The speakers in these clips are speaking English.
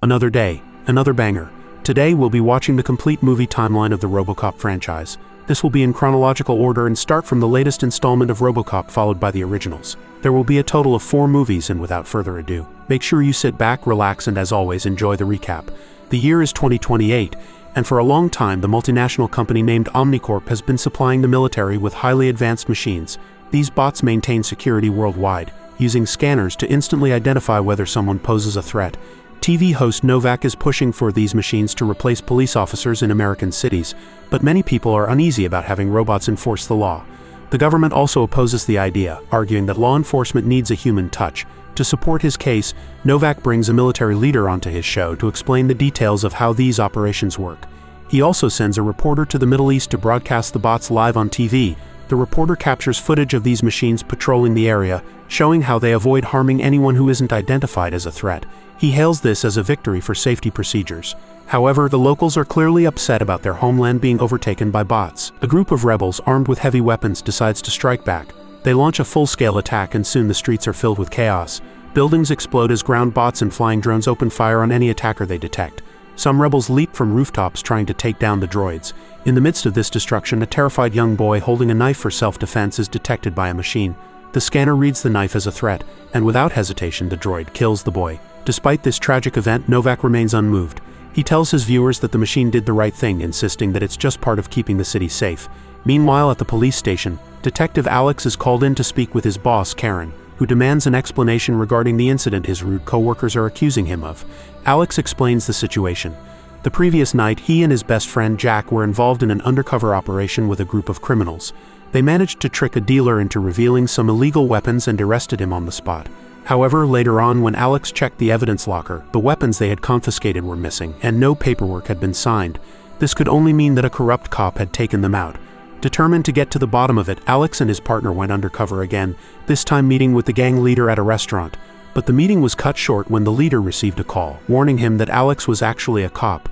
Another day, another banger. Today we'll be watching the complete movie timeline of the RoboCop franchise. This will be in chronological order and start from the latest installment of RoboCop followed by the originals. There will be a total of 4 movies, and without further ado, make sure you sit back, relax, and as always enjoy the recap. The year is 2028, and for a long time the multinational company named Omnicorp has been supplying the military with highly advanced machines. These bots maintain security worldwide, using scanners to instantly identify whether someone poses a threat. TV host Novak is pushing for these machines to replace police officers in American cities, but many people are uneasy about having robots enforce the law. The government also opposes the idea, arguing that law enforcement needs a human touch. To support his case, Novak brings a military leader onto his show to explain the details of how these operations work. He also sends a reporter to the Middle East to broadcast the bots live on TV. The reporter captures footage of these machines patrolling the area, showing how they avoid harming anyone who isn't identified as a threat. He hails this as a victory for safety procedures. However, the locals are clearly upset about their homeland being overtaken by bots. A group of rebels armed with heavy weapons decides to strike back. They launch a full-scale attack, and soon the streets are filled with chaos. Buildings explode as ground bots and flying drones open fire on any attacker they detect. Some rebels leap from rooftops trying to take down the droids. In the midst of this destruction, a terrified young boy holding a knife for self-defense is detected by a machine. The scanner reads the knife as a threat, and without hesitation the droid kills the boy. Despite this tragic event, Novak remains unmoved. He tells his viewers that the machine did the right thing, insisting that it's just part of keeping the city safe. Meanwhile, at the police station, Detective Alex is called in to speak with his boss, Karen, who demands an explanation regarding the incident his rude co-workers are accusing him of. Alex explains the situation. The previous night, he and his best friend Jack were involved in an undercover operation with a group of criminals. They managed to trick a dealer into revealing some illegal weapons and arrested him on the spot. However, later on, when Alex checked the evidence locker, the weapons they had confiscated were missing, and no paperwork had been signed. This could only mean that a corrupt cop had taken them out. Determined to get to the bottom of it, Alex and his partner went undercover again, this time meeting with the gang leader at a restaurant. But the meeting was cut short when the leader received a call, warning him that Alex was actually a cop.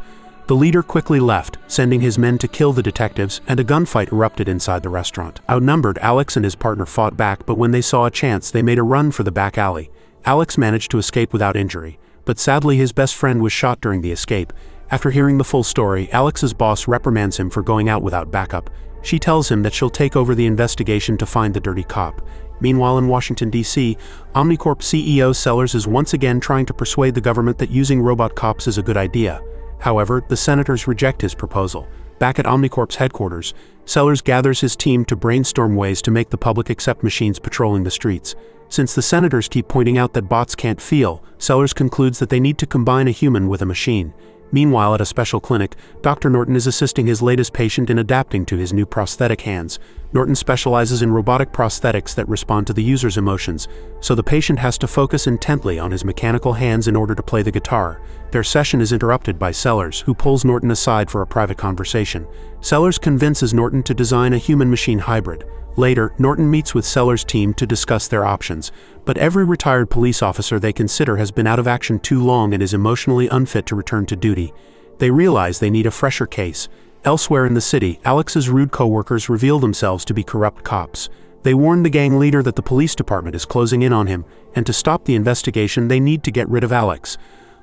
The leader quickly left, sending his men to kill the detectives, and a gunfight erupted inside the restaurant. Outnumbered, Alex and his partner fought back, but when they saw a chance, they made a run for the back alley. Alex managed to escape without injury, but sadly his best friend was shot during the escape. After hearing the full story, Alex's boss reprimands him for going out without backup. She tells him that she'll take over the investigation to find the dirty cop. Meanwhile, in Washington, D.C., Omnicorp CEO Sellers is once again trying to persuade the government that using robot cops is a good idea. However, the senators reject his proposal. Back at Omnicorp's headquarters, Sellers gathers his team to brainstorm ways to make the public accept machines patrolling the streets. Since the senators keep pointing out that bots can't feel, Sellers concludes that they need to combine a human with a machine. Meanwhile, at a special clinic, Dr. Norton is assisting his latest patient in adapting to his new prosthetic hands. Norton specializes in robotic prosthetics that respond to the user's emotions, so the patient has to focus intently on his mechanical hands in order to play the guitar. Their session is interrupted by Sellers, who pulls Norton aside for a private conversation. Sellers convinces Norton to design a human-machine hybrid. Later, Norton meets with Sellers' team to discuss their options, but every retired police officer they consider has been out of action too long and is emotionally unfit to return to duty. They realize they need a fresher case. Elsewhere in the city, Alex's rude co-workers reveal themselves to be corrupt cops. They warn the gang leader that the police department is closing in on him, and to stop the investigation they need to get rid of Alex.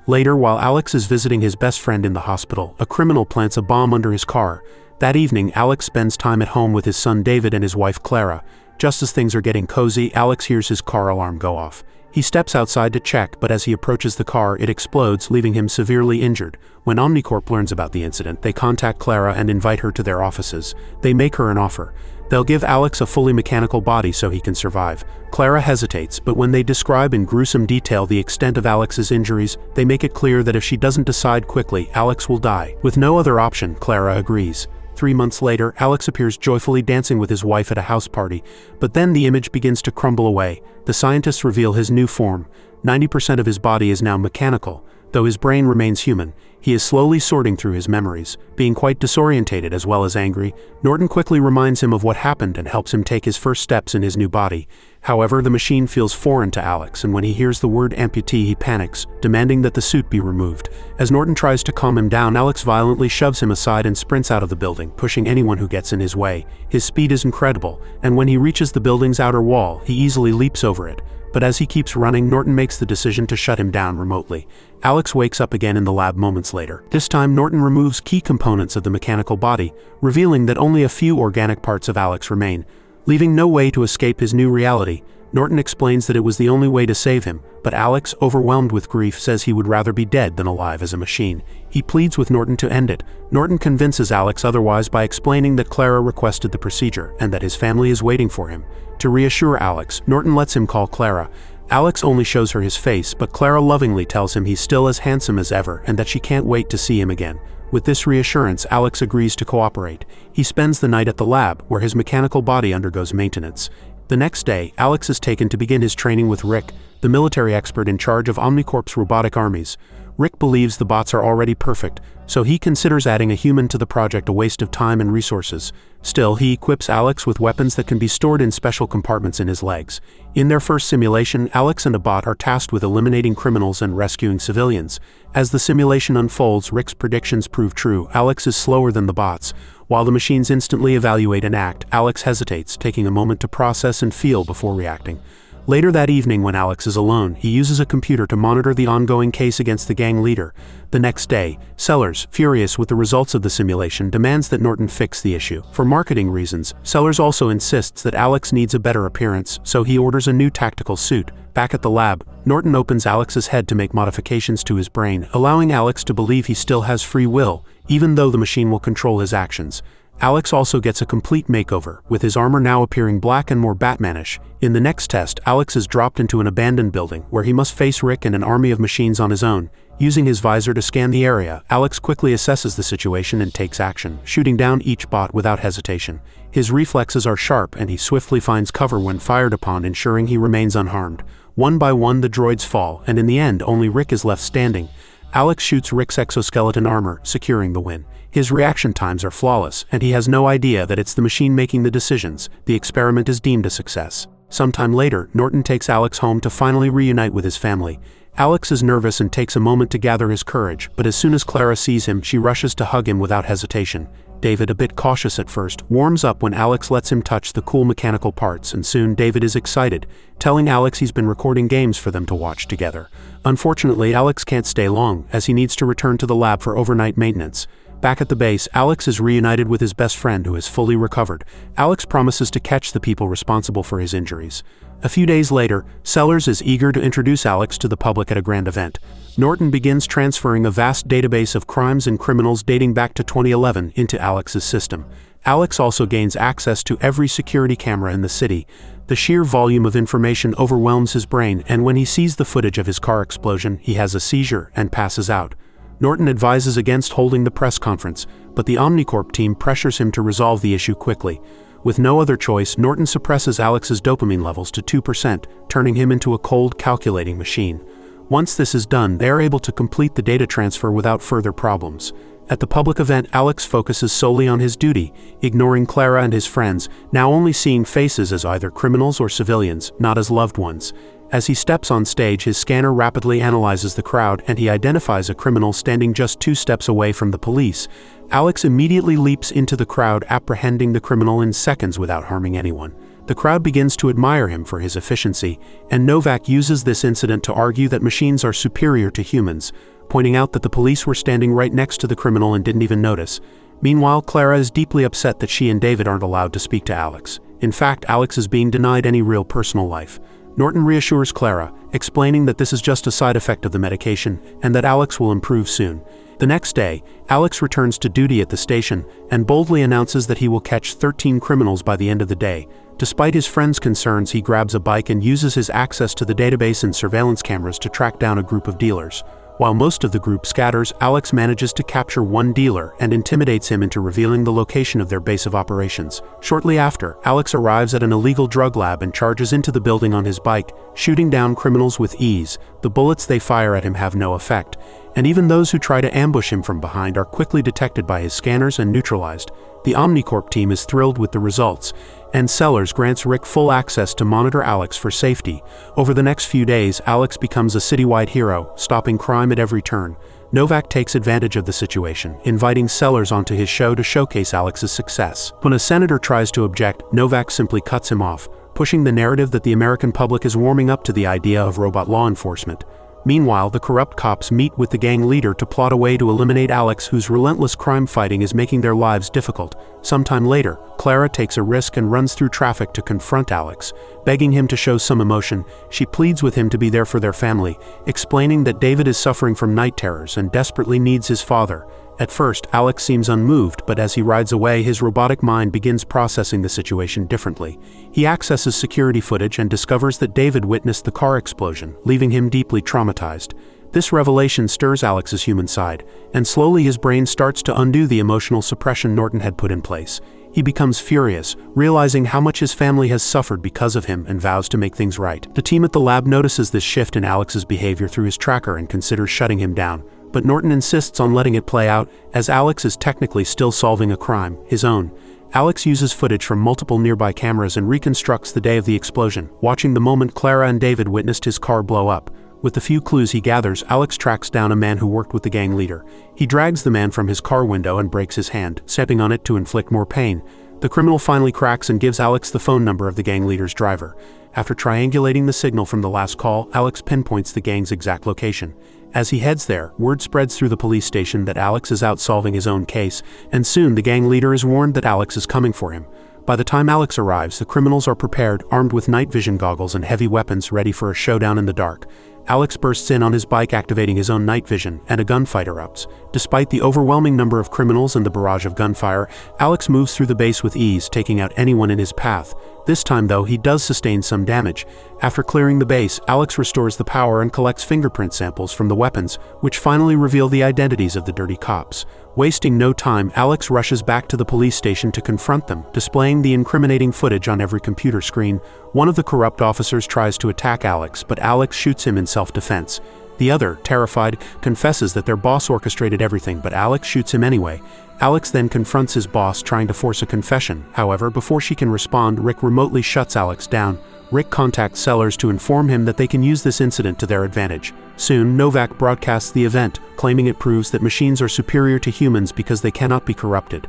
Later, while Alex is visiting his best friend in the hospital, a criminal plants a bomb under his car. That evening, Alex spends time at home with his son David and his wife Clara. Just as things are getting cozy, Alex hears his car alarm go off. He steps outside to check, but as he approaches the car, it explodes, leaving him severely injured. When Omnicorp learns about the incident, they contact Clara and invite her to their offices. They make her an offer. They'll give Alex a fully mechanical body so he can survive. Clara hesitates, but when they describe in gruesome detail the extent of Alex's injuries, they make it clear that if she doesn't decide quickly, Alex will die. With no other option, Clara agrees. 3 months later, Alex appears joyfully dancing with his wife at a house party, but then the image begins to crumble away. The scientists reveal his new form. 90% of his body is now mechanical, though his brain remains human. He is slowly sorting through his memories, being quite disorientated as well as angry. Norton quickly reminds him of what happened and helps him take his first steps in his new body. However, the machine feels foreign to Alex, and when he hears the word amputee, he panics, demanding that the suit be removed. As Norton tries to calm him down, Alex violently shoves him aside and sprints out of the building, pushing anyone who gets in his way. His speed is incredible, and when he reaches the building's outer wall, he easily leaps over it. but as he keeps running, Norton makes the decision to shut him down remotely. Alex wakes up again in the lab moments later. This time, Norton removes key components of the mechanical body, revealing that only a few organic parts of Alex remain. Leaving no way to escape his new reality, Norton explains that it was the only way to save him, but Alex, overwhelmed with grief, says he would rather be dead than alive as a machine. He pleads with Norton to end it. Norton convinces Alex otherwise by explaining that Clara requested the procedure and that his family is waiting for him. To reassure Alex, Norton lets him call Clara. Alex only shows her his face, but Clara lovingly tells him he's still as handsome as ever and that she can't wait to see him again. With this reassurance, Alex agrees to cooperate. He spends the night at the lab, where his mechanical body undergoes maintenance. The next day, Alex is taken to begin his training with Rick, the military expert in charge of Omnicorp's robotic armies. Rick believes the bots are already perfect, so he considers adding a human to the project a waste of time and resources. Still, he equips Alex with weapons that can be stored in special compartments in his legs. In their first simulation, Alex and a bot are tasked with eliminating criminals and rescuing civilians. As the simulation unfolds, Rick's predictions prove true. Alex is slower than the bots. While the machines instantly evaluate and act, Alex hesitates, taking a moment to process and feel before reacting. Later that evening, when Alex is alone, he uses a computer to monitor the ongoing case against the gang leader. The next day, Sellers, furious with the results of the simulation, demands that Norton fix the issue. For marketing reasons, Sellers also insists that Alex needs a better appearance, so he orders a new tactical suit. Back at the lab, Norton opens Alex's head to make modifications to his brain, allowing Alex to believe he still has free will, even though the machine will control his actions. Alex also gets a complete makeover, with his armor now appearing black and more Batmanish. In the next test, Alex is dropped into an abandoned building, where he must face Rick and an army of machines on his own. Using his visor to scan the area, Alex quickly assesses the situation and takes action, shooting down each bot without hesitation. His reflexes are sharp, and he swiftly finds cover when fired upon, ensuring he remains unharmed. One by one, the droids fall, and in the end, only Rick is left standing. Alex shoots Rick's exoskeleton armor, securing the win. His reaction times are flawless, and he has no idea that it's the machine making the decisions. The experiment is deemed a success. Sometime later, Norton takes Alex home to finally reunite with his family. Alex is nervous and takes a moment to gather his courage, but as soon as Clara sees him, she rushes to hug him without hesitation. David, a bit cautious at first, warms up when Alex lets him touch the cool mechanical parts, and soon David is excited, telling Alex he's been recording games for them to watch together. Unfortunately, Alex can't stay long, as he needs to return to the lab for overnight maintenance. Back at the base, Alex is reunited with his best friend who is fully recovered. Alex promises to catch the people responsible for his injuries. A few days later, Sellers is eager to introduce Alex to the public at a grand event. Norton begins transferring a vast database of crimes and criminals dating back to 2011 into Alex's system. Alex also gains access to every security camera in the city. The sheer volume of information overwhelms his brain, and when he sees the footage of his car explosion, he has a seizure and passes out. Norton advises against holding the press conference, but the Omnicorp team pressures him to resolve the issue quickly. With no other choice, Norton suppresses Alex's dopamine levels to 2%, turning him into a cold, calculating machine. Once this is done, they are able to complete the data transfer without further problems. At the public event, Alex focuses solely on his duty, ignoring Clara and his friends, now only seeing faces as either criminals or civilians, not as loved ones. As he steps on stage, his scanner rapidly analyzes the crowd, and he identifies a criminal standing just 2 steps away from the police. Alex immediately leaps into the crowd, apprehending the criminal in seconds without harming anyone. The crowd begins to admire him for his efficiency, and Novak uses this incident to argue that machines are superior to humans, pointing out that the police were standing right next to the criminal and didn't even notice. Meanwhile, Clara is deeply upset that she and David aren't allowed to speak to Alex. In fact, Alex is being denied any real personal life. Norton reassures Clara, explaining that this is just a side effect of the medication and that Alex will improve soon. The next day, Alex returns to duty at the station and boldly announces that he will catch 13 criminals by the end of the day. Despite his friend's concerns, he grabs a bike and uses his access to the database and surveillance cameras to track down a group of dealers. While most of the group scatters, Alex manages to capture one dealer and intimidates him into revealing the location of their base of operations. Shortly after, Alex arrives at an illegal drug lab and charges into the building on his bike, shooting down criminals with ease. The bullets they fire at him have no effect, and even those who try to ambush him from behind are quickly detected by his scanners and neutralized. The Omnicorp team is thrilled with the results, and Sellers grants Rick full access to monitor Alex for safety. Over the next few days, Alex becomes a citywide hero, stopping crime at every turn. Novak takes advantage of the situation, inviting Sellers onto his show to showcase Alex's success. When a senator tries to object, Novak simply cuts him off, pushing the narrative that the American public is warming up to the idea of robot law enforcement. Meanwhile, the corrupt cops meet with the gang leader to plot a way to eliminate Alex, whose relentless crime fighting is making their lives difficult. Sometime later, Clara takes a risk and runs through traffic to confront Alex. Begging him to show some emotion, she pleads with him to be there for their family, explaining that David is suffering from night terrors and desperately needs his father. At first, Alex seems unmoved, but as he rides away, his robotic mind begins processing the situation differently. He accesses security footage and discovers that David witnessed the car explosion, leaving him deeply traumatized. This revelation stirs Alex's human side, and slowly his brain starts to undo the emotional suppression Norton had put in place. He becomes furious, realizing how much his family has suffered because of him, and vows to make things right. The team at the lab notices this shift in Alex's behavior through his tracker and considers shutting him down. But Norton insists on letting it play out, as Alex is technically still solving a crime, his own. Alex uses footage from multiple nearby cameras and reconstructs the day of the explosion, watching the moment Clara and David witnessed his car blow up. With the few clues he gathers, Alex tracks down a man who worked with the gang leader. He drags the man from his car window and breaks his hand, stepping on it to inflict more pain. The criminal finally cracks and gives Alex the phone number of the gang leader's driver. After triangulating the signal from the last call, Alex pinpoints the gang's exact location. As he heads there, word spreads through the police station that Alex is out solving his own case, and soon the gang leader is warned that Alex is coming for him. By the time Alex arrives, the criminals are prepared, armed with night vision goggles and heavy weapons, ready for a showdown in the dark. Alex bursts in on his bike, activating his own night vision, and a gunfight erupts. Despite the overwhelming number of criminals and the barrage of gunfire, Alex moves through the base with ease, taking out anyone in his path. This time, though, he does sustain some damage. After clearing the base, Alex restores the power and collects fingerprint samples from the weapons, which finally reveal the identities of the dirty cops. Wasting no time, Alex rushes back to the police station to confront them, displaying the incriminating footage on every computer screen. One of the corrupt officers tries to attack Alex, but Alex shoots him in self-defense. The other, terrified, confesses that their boss orchestrated everything, but Alex shoots him anyway. Alex then confronts his boss, trying to force a confession. However, before she can respond, Rick remotely shuts Alex down. Rick contacts Sellers to inform him that they can use this incident to their advantage. Soon, Novak broadcasts the event, claiming it proves that machines are superior to humans because they cannot be corrupted.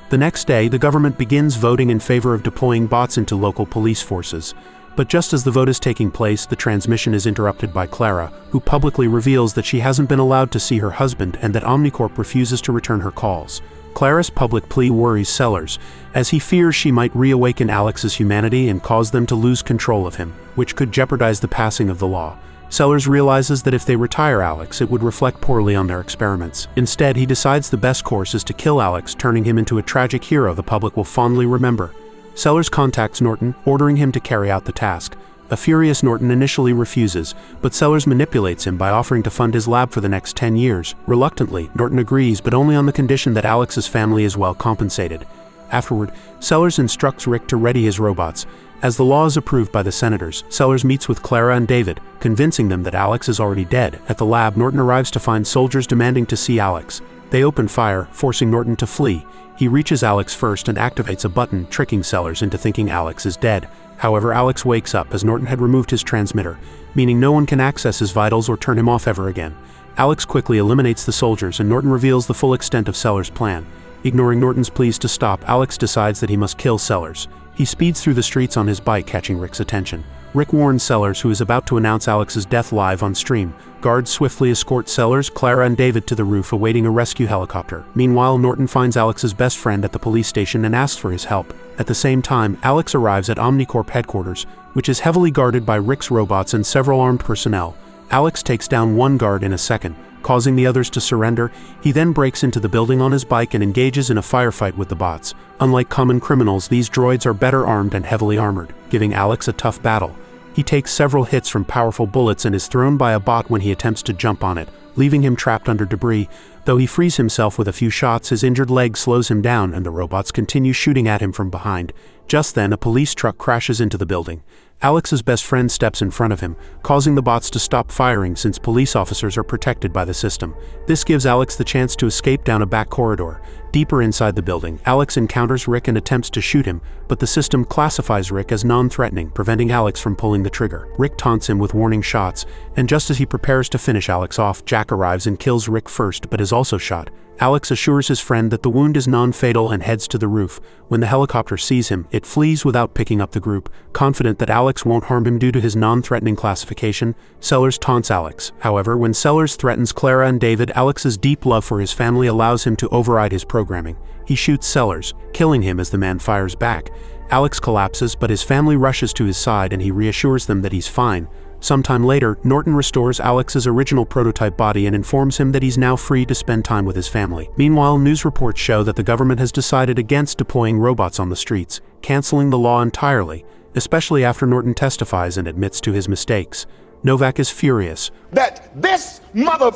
The next day, the government begins voting in favor of deploying bots into local police forces. But just as the vote is taking place, the transmission is interrupted by Clara, who publicly reveals that she hasn't been allowed to see her husband and that Omnicorp refuses to return her calls. Clara's public plea worries Sellers, as he fears she might reawaken Alex's humanity and cause them to lose control of him, which could jeopardize the passing of the law. Sellers realizes that if they retire Alex, it would reflect poorly on their experiments. Instead, he decides the best course is to kill Alex, turning him into a tragic hero the public will fondly remember. Sellers contacts Norton, ordering him to carry out the task. A furious Norton initially refuses, but Sellers manipulates him by offering to fund his lab for the next 10 years. Reluctantly, Norton agrees, but only on the condition that Alex's family is well compensated. Afterward, Sellers instructs Rick to ready his robots. As the law is approved by the senators, Sellers meets with Clara and David, convincing them that Alex is already dead. At the lab, Norton arrives to find soldiers demanding to see Alex. They open fire, forcing Norton to flee. He reaches Alex first and activates a button, tricking Sellers into thinking Alex is dead. However, Alex wakes up as Norton had removed his transmitter, meaning no one can access his vitals or turn him off ever again. Alex quickly eliminates the soldiers, and Norton reveals the full extent of Sellers' plan. Ignoring Norton's pleas to stop, Alex decides that he must kill Sellers. He speeds through the streets on his bike, catching Rick's attention. Rick warns Sellers, who is about to announce Alex's death live on stream. Guards swiftly escort Sellers, Clara, and David to the roof, awaiting a rescue helicopter. Meanwhile, Norton finds Alex's best friend at the police station and asks for his help. At the same time, Alex arrives at Omnicorp headquarters, which is heavily guarded by Rick's robots and several armed personnel. Alex takes down one guard in a second, causing the others to surrender. He then breaks into the building on his bike and engages in a firefight with the bots. Unlike common criminals, these droids are better armed and heavily armored, giving Alex a tough battle. He takes several hits from powerful bullets and is thrown by a bot when he attempts to jump on it, leaving him trapped under debris. Though he frees himself with a few shots, his injured leg slows him down and the robots continue shooting at him from behind. Just then, a police truck crashes into the building. Alex's best friend steps in front of him, causing the bots to stop firing since police officers are protected by the system. This gives Alex the chance to escape down a back corridor. Deeper inside the building, Alex encounters Rick and attempts to shoot him, but the system classifies Rick as non-threatening, preventing Alex from pulling the trigger. Rick taunts him with warning shots, and just as he prepares to finish Alex off, Jack arrives and kills Rick first but is also shot. Alex assures his friend that the wound is non-fatal and heads to the roof. When the helicopter sees him, it flees without picking up the group. Confident that Alex won't harm him due to his non-threatening classification, Sellers taunts Alex. However, when Sellers threatens Clara and David, Alex's deep love for his family allows him to override his programming. He shoots Sellers, killing him as the man fires back. Alex collapses, but his family rushes to his side and he reassures them that he's fine. Sometime later, Norton restores Alex's original prototype body and informs him that he's now free to spend time with his family. Meanwhile, news reports show that the government has decided against deploying robots on the streets, canceling the law entirely, especially after Norton testifies and admits to his mistakes. Novak is furious that this mother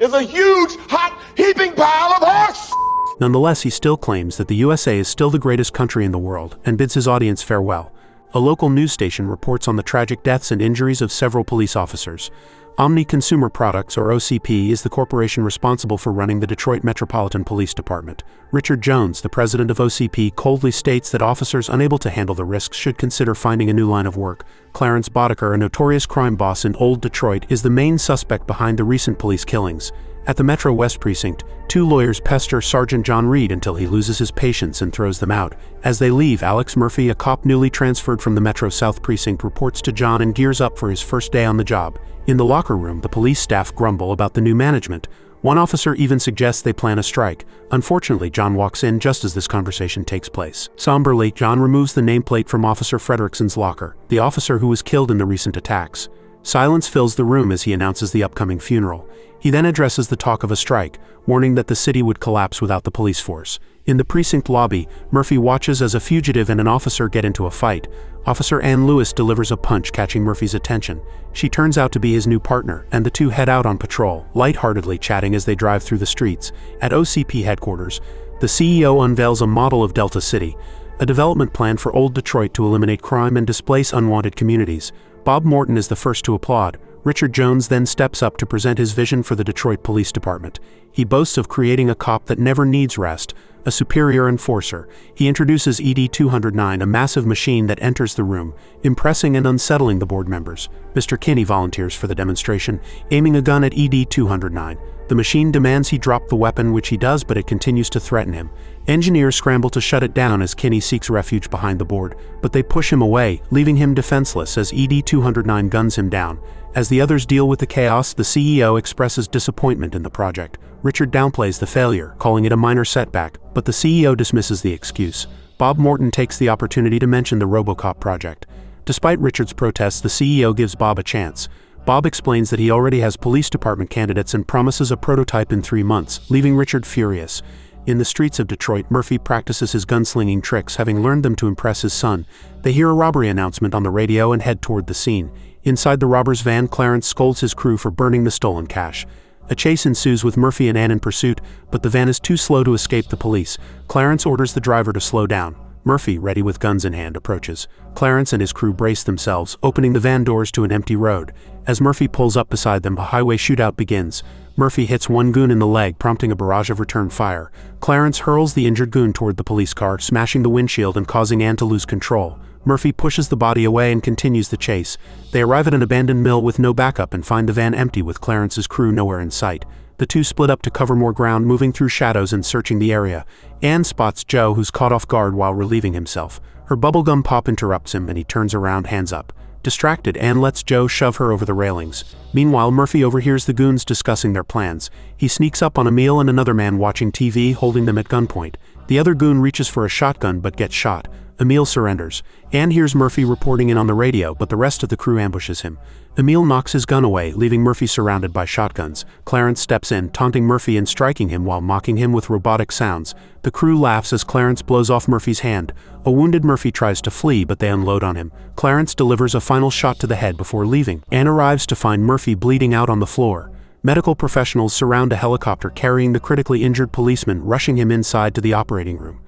is a huge, hot, heaping pile of horse. Nonetheless, he still claims that the USA is still the greatest country in the world and bids his audience farewell. A local news station reports on the tragic deaths and injuries of several police officers. Omni Consumer Products, or OCP, is the corporation responsible for running the Detroit Metropolitan Police Department. Richard Jones, the president of OCP, coldly states that officers unable to handle the risks should consider finding a new line of work. Clarence Boddicker, a notorious crime boss in Old Detroit, is the main suspect behind the recent police killings. At the Metro West Precinct, two lawyers pester Sergeant John Reed until he loses his patience and throws them out. As they leave, Alex Murphy, a cop newly transferred from the Metro South Precinct, reports to John and gears up for his first day on the job. In the locker room, the police staff grumble about the new management. One officer even suggests they plan a strike. Unfortunately, John walks in just as this conversation takes place. Somberly, John removes the nameplate from Officer Frederickson's locker, the officer who was killed in the recent attacks. Silence fills the room as he announces the upcoming funeral. He then addresses the talk of a strike, warning that the city would collapse without the police force. In the precinct lobby, Murphy watches as a fugitive and an officer get into a fight. Officer Ann Lewis delivers a punch, catching Murphy's attention. She turns out to be his new partner, and the two head out on patrol, lightheartedly chatting as they drive through the streets. At OCP headquarters, the CEO unveils a model of Delta City, a development plan for Old Detroit to eliminate crime and displace unwanted communities. Bob Morton is the first to applaud. Richard Jones then steps up to present his vision for the Detroit Police Department. He boasts of creating a cop that never needs rest, a superior enforcer. He introduces ED-209, a massive machine that enters the room, impressing and unsettling the board members. Mr. Kinney volunteers for the demonstration, aiming a gun at ED-209. The machine demands he drop the weapon, which he does, but it continues to threaten him. Engineers scramble to shut it down as Kinney seeks refuge behind the board, but they push him away, leaving him defenseless as ED-209 guns him down. As the others deal with the chaos, the CEO expresses disappointment in the project. Richard downplays the failure, calling it a minor setback, but the CEO dismisses the excuse. Bob Morton takes the opportunity to mention the RoboCop project. Despite Richard's protests, the CEO gives Bob a chance. Bob explains that he already has police department candidates and promises a prototype in 3 months, leaving Richard furious. In the streets of Detroit, Murphy practices his gunslinging tricks, having learned them to impress his son. They hear a robbery announcement on the radio and head toward the scene. Inside the robber's van, Clarence scolds his crew for burning the stolen cash. A chase ensues with Murphy and Ann in pursuit, but the van is too slow to escape the police. Clarence orders the driver to slow down. Murphy, ready with guns in hand, approaches. Clarence and his crew brace themselves, opening the van doors to an empty road. As Murphy pulls up beside them, a highway shootout begins. Murphy hits one goon in the leg, prompting a barrage of return fire. Clarence hurls the injured goon toward the police car, smashing the windshield and causing Ann to lose control. Murphy pushes the body away and continues the chase. They arrive at an abandoned mill with no backup and find the van empty with Clarence's crew nowhere in sight. The two split up to cover more ground, moving through shadows and searching the area. Ann spots Joe, who's caught off guard while relieving himself. Her bubblegum pop interrupts him and he turns around, hands up. Distracted, Ann lets Joe shove her over the railings. Meanwhile, Murphy overhears the goons discussing their plans. He sneaks up on Emil and another man watching TV, holding them at gunpoint. The other goon reaches for a shotgun but gets shot. Emil surrenders. Ann hears Murphy reporting in on the radio, but the rest of the crew ambushes him. Emil knocks his gun away, leaving Murphy surrounded by shotguns. Clarence steps in, taunting Murphy and striking him while mocking him with robotic sounds. The crew laughs as Clarence blows off Murphy's hand. A wounded Murphy tries to flee, but they unload on him. Clarence delivers a final shot to the head before leaving. Ann arrives to find Murphy bleeding out on the floor. Medical professionals surround a helicopter carrying the critically injured policeman, rushing him inside to the operating room.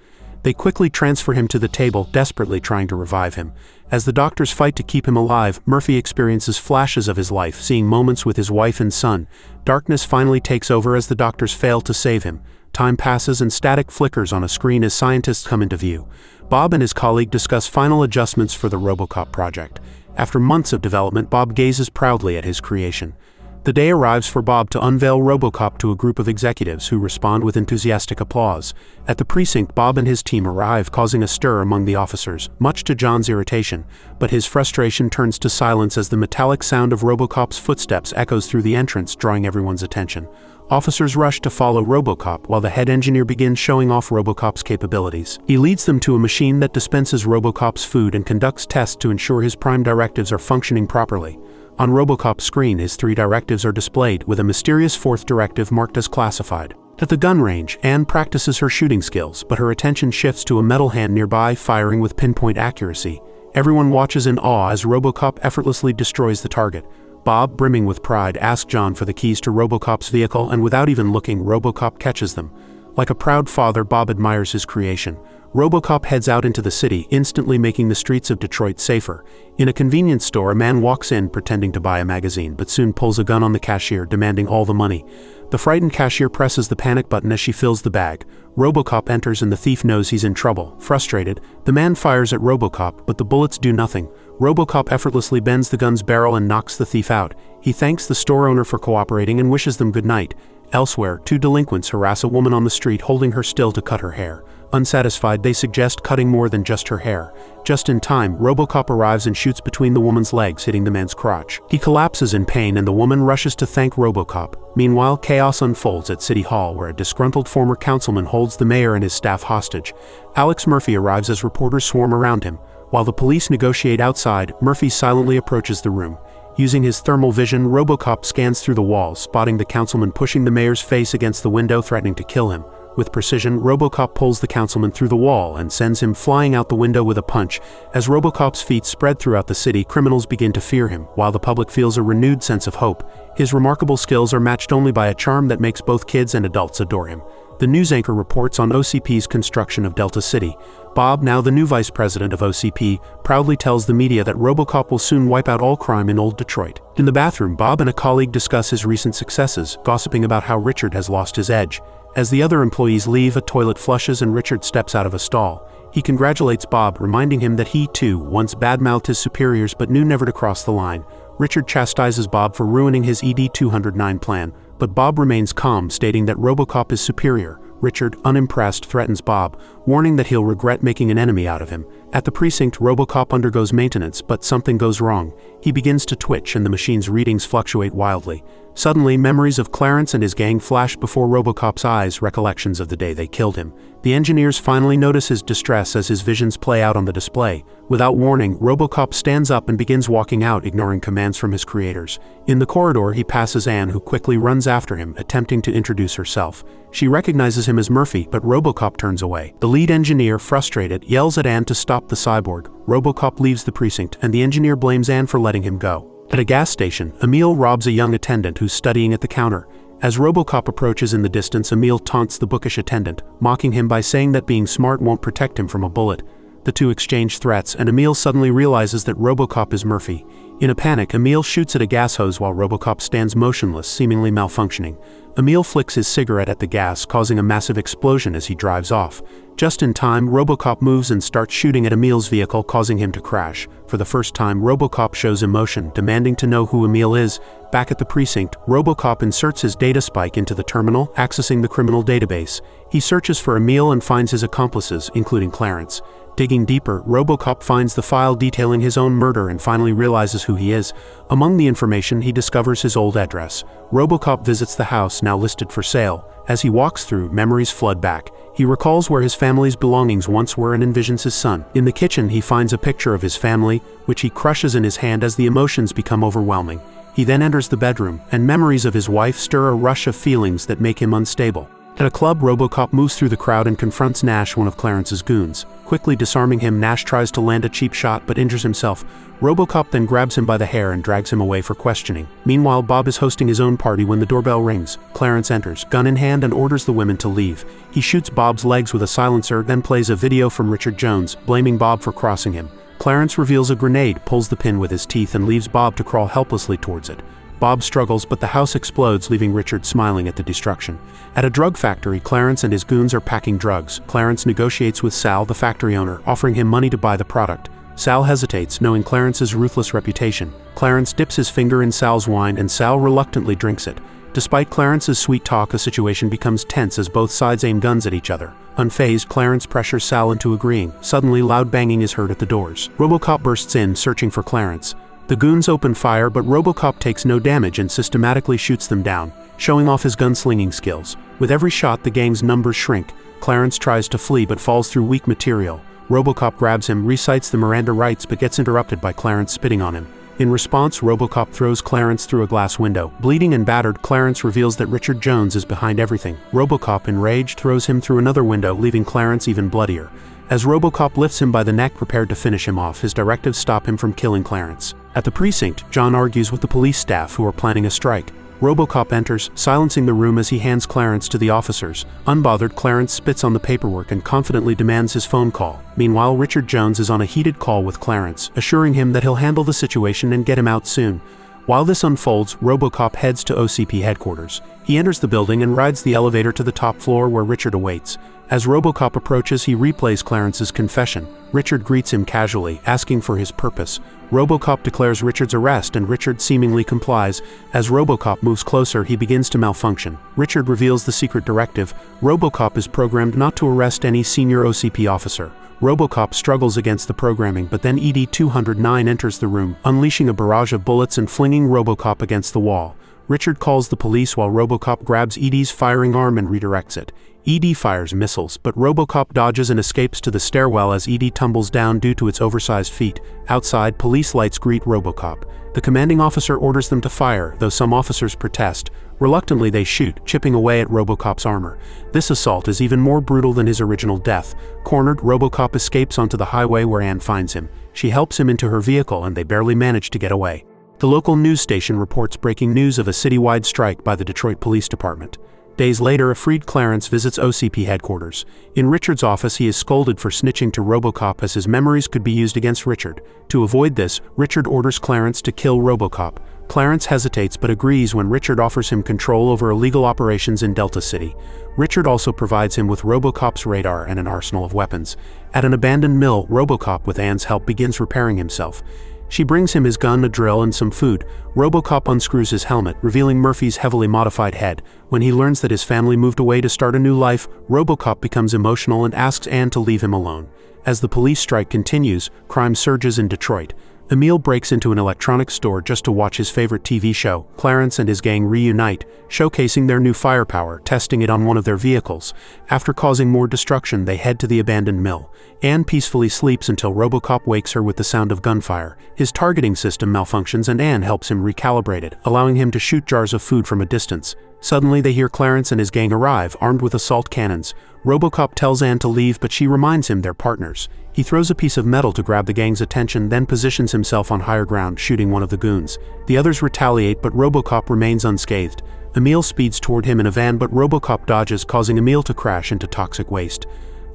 They quickly transfer him to the table, desperately trying to revive him. As the doctors fight to keep him alive, Murphy experiences flashes of his life, seeing moments with his wife and son. Darkness finally takes over as the doctors fail to save him. Time passes and static flickers on a screen as scientists come into view. Bob and his colleague discuss final adjustments for the RoboCop project. After months of development, Bob gazes proudly at his creation. The day arrives for Bob to unveil RoboCop to a group of executives who respond with enthusiastic applause. At the precinct, Bob and his team arrive, causing a stir among the officers, much to John's irritation, but his frustration turns to silence as the metallic sound of RoboCop's footsteps echoes through the entrance, drawing everyone's attention. Officers rush to follow RoboCop while the head engineer begins showing off RoboCop's capabilities. He leads them to a machine that dispenses RoboCop's food and conducts tests to ensure his prime directives are functioning properly. On RoboCop's screen, his 3 directives are displayed, with a mysterious 4th directive marked as classified. At the gun range, Anne practices her shooting skills, but her attention shifts to a metal hand nearby, firing with pinpoint accuracy. Everyone watches in awe as RoboCop effortlessly destroys the target. Bob, brimming with pride, asks John for the keys to RoboCop's vehicle, and without even looking, RoboCop catches them. Like a proud father, Bob admires his creation. RoboCop heads out into the city, instantly making the streets of Detroit safer. In a convenience store, a man walks in pretending to buy a magazine, but soon pulls a gun on the cashier, demanding all the money. The frightened cashier presses the panic button as she fills the bag. RoboCop enters and the thief knows he's in trouble. Frustrated, the man fires at RoboCop, but the bullets do nothing. RoboCop effortlessly bends the gun's barrel and knocks the thief out. He thanks the store owner for cooperating and wishes them good night. Elsewhere, 2 delinquents harass a woman on the street, holding her still to cut her hair. Unsatisfied, they suggest cutting more than just her hair. Just in time, RoboCop arrives and shoots between the woman's legs, hitting the man's crotch. He collapses in pain and the woman rushes to thank RoboCop. Meanwhile, chaos unfolds at City Hall, where a disgruntled former councilman holds the mayor and his staff hostage. Alex Murphy arrives as reporters swarm around him. While the police negotiate outside, Murphy silently approaches the room. Using his thermal vision, RoboCop scans through the walls, spotting the councilman pushing the mayor's face against the window, threatening to kill him. With precision, RoboCop pulls the councilman through the wall and sends him flying out the window with a punch. As RoboCop's feet spread throughout the city, criminals begin to fear him, while the public feels a renewed sense of hope. His remarkable skills are matched only by a charm that makes both kids and adults adore him. The news anchor reports on OCP's construction of Delta City. Bob, now the new vice president of OCP, proudly tells the media that RoboCop will soon wipe out all crime in Old Detroit. In the bathroom, Bob and a colleague discuss his recent successes, gossiping about how Richard has lost his edge. As the other employees leave, a toilet flushes and Richard steps out of a stall. He congratulates Bob, reminding him that he, too, once badmouthed his superiors but knew never to cross the line. Richard chastises Bob for ruining his ED-209 plan, but Bob remains calm, stating that RoboCop is superior. Richard, unimpressed, threatens Bob, warning that he'll regret making an enemy out of him. At the precinct, RoboCop undergoes maintenance, but something goes wrong. He begins to twitch and the machine's readings fluctuate wildly. Suddenly, memories of Clarence and his gang flash before RoboCop's eyes, recollections of the day they killed him. The engineers finally notice his distress as his visions play out on the display. Without warning, RoboCop stands up and begins walking out, ignoring commands from his creators. In the corridor, he passes Anne, who quickly runs after him, attempting to introduce herself. She recognizes him as Murphy, but RoboCop turns away. The lead engineer, frustrated, yells at Anne to stop the cyborg. RoboCop leaves the precinct, and the engineer blames Anne for letting him go. At a gas station, Emil robs a young attendant who's studying at the counter. As RoboCop approaches in the distance, Emil taunts the bookish attendant, mocking him by saying that being smart won't protect him from a bullet. The two exchange threats, and Emil suddenly realizes that RoboCop is Murphy. In a panic, Emil shoots at a gas hose while RoboCop stands motionless, seemingly malfunctioning. Emil flicks his cigarette at the gas, causing a massive explosion as he drives off. Just in time, RoboCop moves and starts shooting at Emil's vehicle, causing him to crash. For the first time, RoboCop shows emotion, demanding to know who Emil is. Back at the precinct, RoboCop inserts his data spike into the terminal, accessing the criminal database. He searches for Emil and finds his accomplices, including Clarence. Digging deeper, RoboCop finds the file detailing his own murder and finally realizes who he is. Among the information, he discovers his old address. RoboCop visits the house, now listed for sale. As he walks through, memories flood back. He recalls where his family's belongings once were and envisions his son. In the kitchen, he finds a picture of his family, which he crushes in his hand as the emotions become overwhelming. He then enters the bedroom, and memories of his wife stir a rush of feelings that make him unstable. At a club, RoboCop moves through the crowd and confronts Nash, one of Clarence's goons. Quickly disarming him, Nash tries to land a cheap shot but injures himself. RoboCop then grabs him by the hair and drags him away for questioning. Meanwhile, Bob is hosting his own party when the doorbell rings. Clarence enters, gun in hand, and orders the women to leave. He shoots Bob's legs with a silencer, then plays a video from Richard Jones, blaming Bob for crossing him. Clarence reveals a grenade, pulls the pin with his teeth, and leaves Bob to crawl helplessly towards it. Bob struggles, but the house explodes, leaving Richard smiling at the destruction. At a drug factory, Clarence and his goons are packing drugs. Clarence negotiates with Sal, the factory owner, offering him money to buy the product. Sal hesitates, knowing Clarence's ruthless reputation. Clarence dips his finger in Sal's wine and Sal reluctantly drinks it. Despite Clarence's sweet talk, the situation becomes tense as both sides aim guns at each other. Unfazed, Clarence pressures Sal into agreeing. Suddenly, loud banging is heard at the doors. RoboCop bursts in, searching for Clarence. The goons open fire, but RoboCop takes no damage and systematically shoots them down, showing off his gunslinging skills. With every shot, the gang's numbers shrink. Clarence tries to flee but falls through weak material. RoboCop grabs him, recites the Miranda rights but gets interrupted by Clarence spitting on him. In response, RoboCop throws Clarence through a glass window. Bleeding and battered, Clarence reveals that Richard Jones is behind everything. RoboCop, enraged, throws him through another window, leaving Clarence even bloodier. As RoboCop lifts him by the neck, prepared to finish him off, his directives stop him from killing Clarence. At the precinct, John argues with the police staff who are planning a strike. RoboCop enters, silencing the room as he hands Clarence to the officers. Unbothered, Clarence spits on the paperwork and confidently demands his phone call. Meanwhile, Richard Jones is on a heated call with Clarence, assuring him that he'll handle the situation and get him out soon. While this unfolds, RoboCop heads to OCP headquarters. He enters the building and rides the elevator to the top floor where Richard awaits. As RoboCop approaches, he replays Clarence's confession. Richard greets him casually, asking for his purpose. RoboCop declares Richard's arrest and Richard seemingly complies. As RoboCop moves closer, he begins to malfunction. Richard reveals the secret directive. RoboCop is programmed not to arrest any senior OCP officer. RoboCop struggles against the programming, but then ED-209 enters the room, unleashing a barrage of bullets and flinging RoboCop against the wall. Richard calls the police while RoboCop grabs ED's firing arm and redirects it. ED fires missiles, but RoboCop dodges and escapes to the stairwell as ED tumbles down due to its oversized feet. Outside, police lights greet RoboCop. The commanding officer orders them to fire, though some officers protest. Reluctantly, they shoot, chipping away at RoboCop's armor. This assault is even more brutal than his original death. Cornered, RoboCop escapes onto the highway where Anne finds him. She helps him into her vehicle and they barely manage to get away. The local news station reports breaking news of a citywide strike by the Detroit Police Department. Days later, a freed Clarence visits OCP headquarters. In Richard's office, he is scolded for snitching to RoboCop as his memories could be used against Richard. To avoid this, Richard orders Clarence to kill RoboCop. Clarence hesitates but agrees when Richard offers him control over illegal operations in Delta City. Richard also provides him with RoboCop's radar and an arsenal of weapons. At an abandoned mill, RoboCop, with Anne's help, begins repairing himself. She brings him his gun, a drill, and some food. RoboCop unscrews his helmet, revealing Murphy's heavily modified head. When he learns that his family moved away to start a new life, RoboCop becomes emotional and asks Anne to leave him alone. As the police strike continues, crime surges in Detroit. Emil breaks into an electronics store just to watch his favorite TV show. Clarence and his gang reunite, showcasing their new firepower, testing it on one of their vehicles. After causing more destruction, they head to the abandoned mill. Anne peacefully sleeps until RoboCop wakes her with the sound of gunfire. His targeting system malfunctions and Anne helps him recalibrate it, allowing him to shoot jars of food from a distance. Suddenly, they hear Clarence and his gang arrive, armed with assault cannons. RoboCop tells Anne to leave, but she reminds him they're partners. He throws a piece of metal to grab the gang's attention, then positions himself on higher ground, shooting one of the goons. The others retaliate, but RoboCop remains unscathed. Emil speeds toward him in a van, but RoboCop dodges, causing Emil to crash into toxic waste.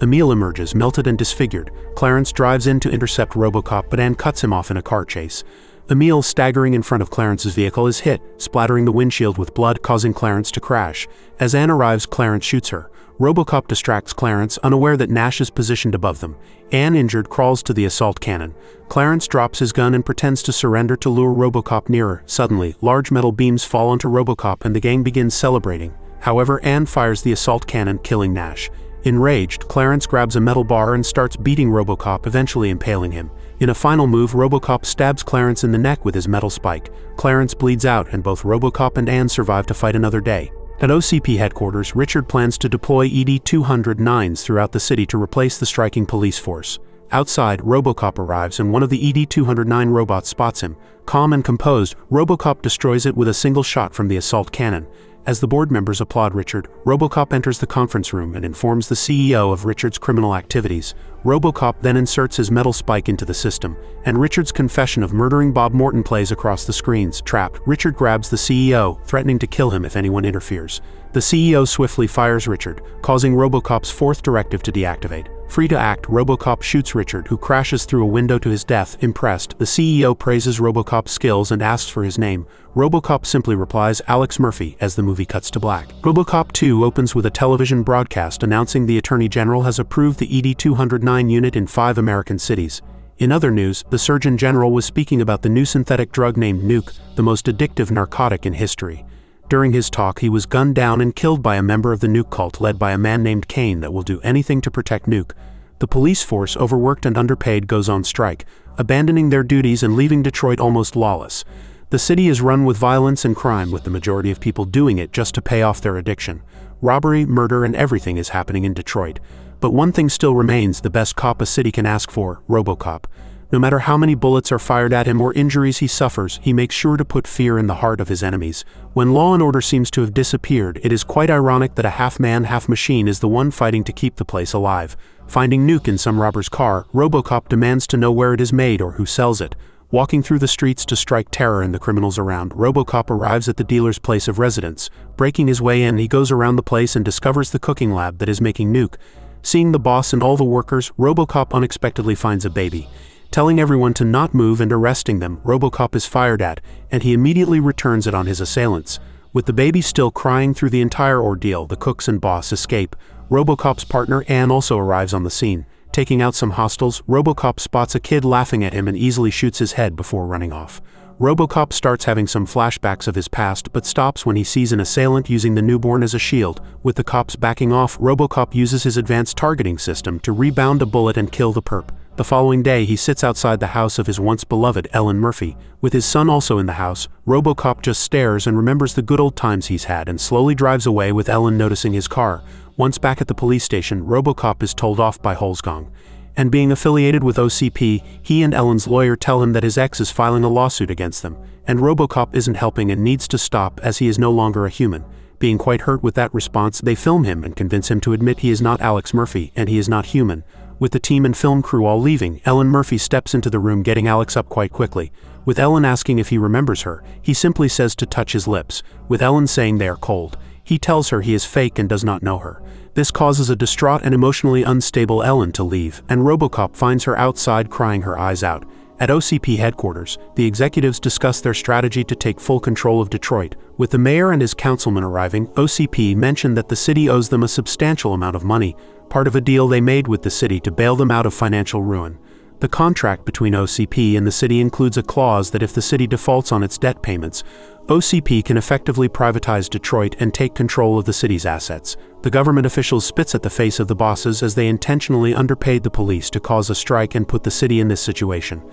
Emil emerges, melted and disfigured. Clarence drives in to intercept RoboCop, but Anne cuts him off in a car chase. Emil, staggering in front of Clarence's vehicle, is hit, splattering the windshield with blood, causing Clarence to crash. As Anne arrives, Clarence shoots her. RoboCop distracts Clarence, unaware that Nash is positioned above them. Anne, injured, crawls to the assault cannon. Clarence drops his gun and pretends to surrender to lure RoboCop nearer. Suddenly, large metal beams fall onto RoboCop and the gang begins celebrating. However, Anne fires the assault cannon, killing Nash. Enraged, Clarence grabs a metal bar and starts beating RoboCop, eventually impaling him. In a final move, RoboCop stabs Clarence in the neck with his metal spike. Clarence bleeds out, and both RoboCop and Anne survive to fight another day. At OCP headquarters, Richard plans to deploy ED-209s throughout the city to replace the striking police force. Outside, RoboCop arrives and one of the ED-209 robots spots him. Calm and composed, RoboCop destroys it with a single shot from the assault cannon. As the board members applaud Richard, RoboCop enters the conference room and informs the CEO of Richard's criminal activities. RoboCop then inserts his metal spike into the system, and Richard's confession of murdering Bob Morton plays across the screens. Trapped, Richard grabs the CEO, threatening to kill him if anyone interferes. The CEO swiftly fires Richard, causing RoboCop's fourth directive to deactivate. Free to act, RoboCop shoots Richard, who crashes through a window to his death. Impressed, the CEO praises RoboCop's skills and asks for his name. RoboCop simply replies, "Alex Murphy," as the movie cuts to black. RoboCop 2 opens with a television broadcast announcing the Attorney General has approved the ED-209 unit in 5 American cities. In other news, the Surgeon General was speaking about the new synthetic drug named Nuke, the most addictive narcotic in history. During his talk, he was gunned down and killed by a member of the Nuke cult led by a man named Kane that will do anything to protect Nuke. The police force, overworked and underpaid, goes on strike, abandoning their duties and leaving Detroit almost lawless. The city is run with violence and crime, with the majority of people doing it just to pay off their addiction. Robbery, murder, and everything is happening in Detroit. But one thing still remains: the best cop a city can ask for, RoboCop. No matter how many bullets are fired at him or injuries he suffers, he makes sure to put fear in the heart of his enemies. When law and order seems to have disappeared, it is quite ironic that a half-man, half-machine is the one fighting to keep the place alive. Finding Nuke in some robber's car, RoboCop demands to know where it is made or who sells it. Walking through the streets to strike terror in the criminals around, RoboCop arrives at the dealer's place of residence. Breaking his way in, he goes around the place and discovers the cooking lab that is making Nuke. Seeing the boss and all the workers, RoboCop unexpectedly finds a baby. Telling everyone to not move and arresting them, RoboCop is fired at, and he immediately returns it on his assailants. With the baby still crying through the entire ordeal, the cooks and boss escape. RoboCop's partner, Ann, also arrives on the scene. Taking out some hostiles, RoboCop spots a kid laughing at him and easily shoots his head before running off. RoboCop starts having some flashbacks of his past, but stops when he sees an assailant using the newborn as a shield. With the cops backing off, RoboCop uses his advanced targeting system to rebound a bullet and kill the perp. The following day, he sits outside the house of his once-beloved Ellen Murphy. With his son also in the house, RoboCop just stares and remembers the good old times he's had and slowly drives away with Ellen noticing his car. Once back at the police station, RoboCop is told off by Holzgang. And being affiliated with OCP, he and Ellen's lawyer tell him that his ex is filing a lawsuit against them, and RoboCop isn't helping and needs to stop as he is no longer a human. Being quite hurt with that response, they film him and convince him to admit he is not Alex Murphy and he is not human. With the team and film crew all leaving, Ellen Murphy steps into the room, getting Alex up quite quickly. With Ellen asking if he remembers her, he simply says to touch his lips, with Ellen saying they are cold. He tells her he is fake and does not know her. This causes a distraught and emotionally unstable Ellen to leave, and RoboCop finds her outside crying her eyes out. At OCP headquarters, the executives discuss their strategy to take full control of Detroit. With the mayor and his councilmen arriving, OCP mentioned that the city owes them a substantial amount of money, part of a deal they made with the city to bail them out of financial ruin. The contract between OCP and the city includes a clause that if the city defaults on its debt payments, OCP can effectively privatize Detroit and take control of the city's assets. The government officials spits at the face of the bosses as they intentionally underpaid the police to cause a strike and put the city in this situation.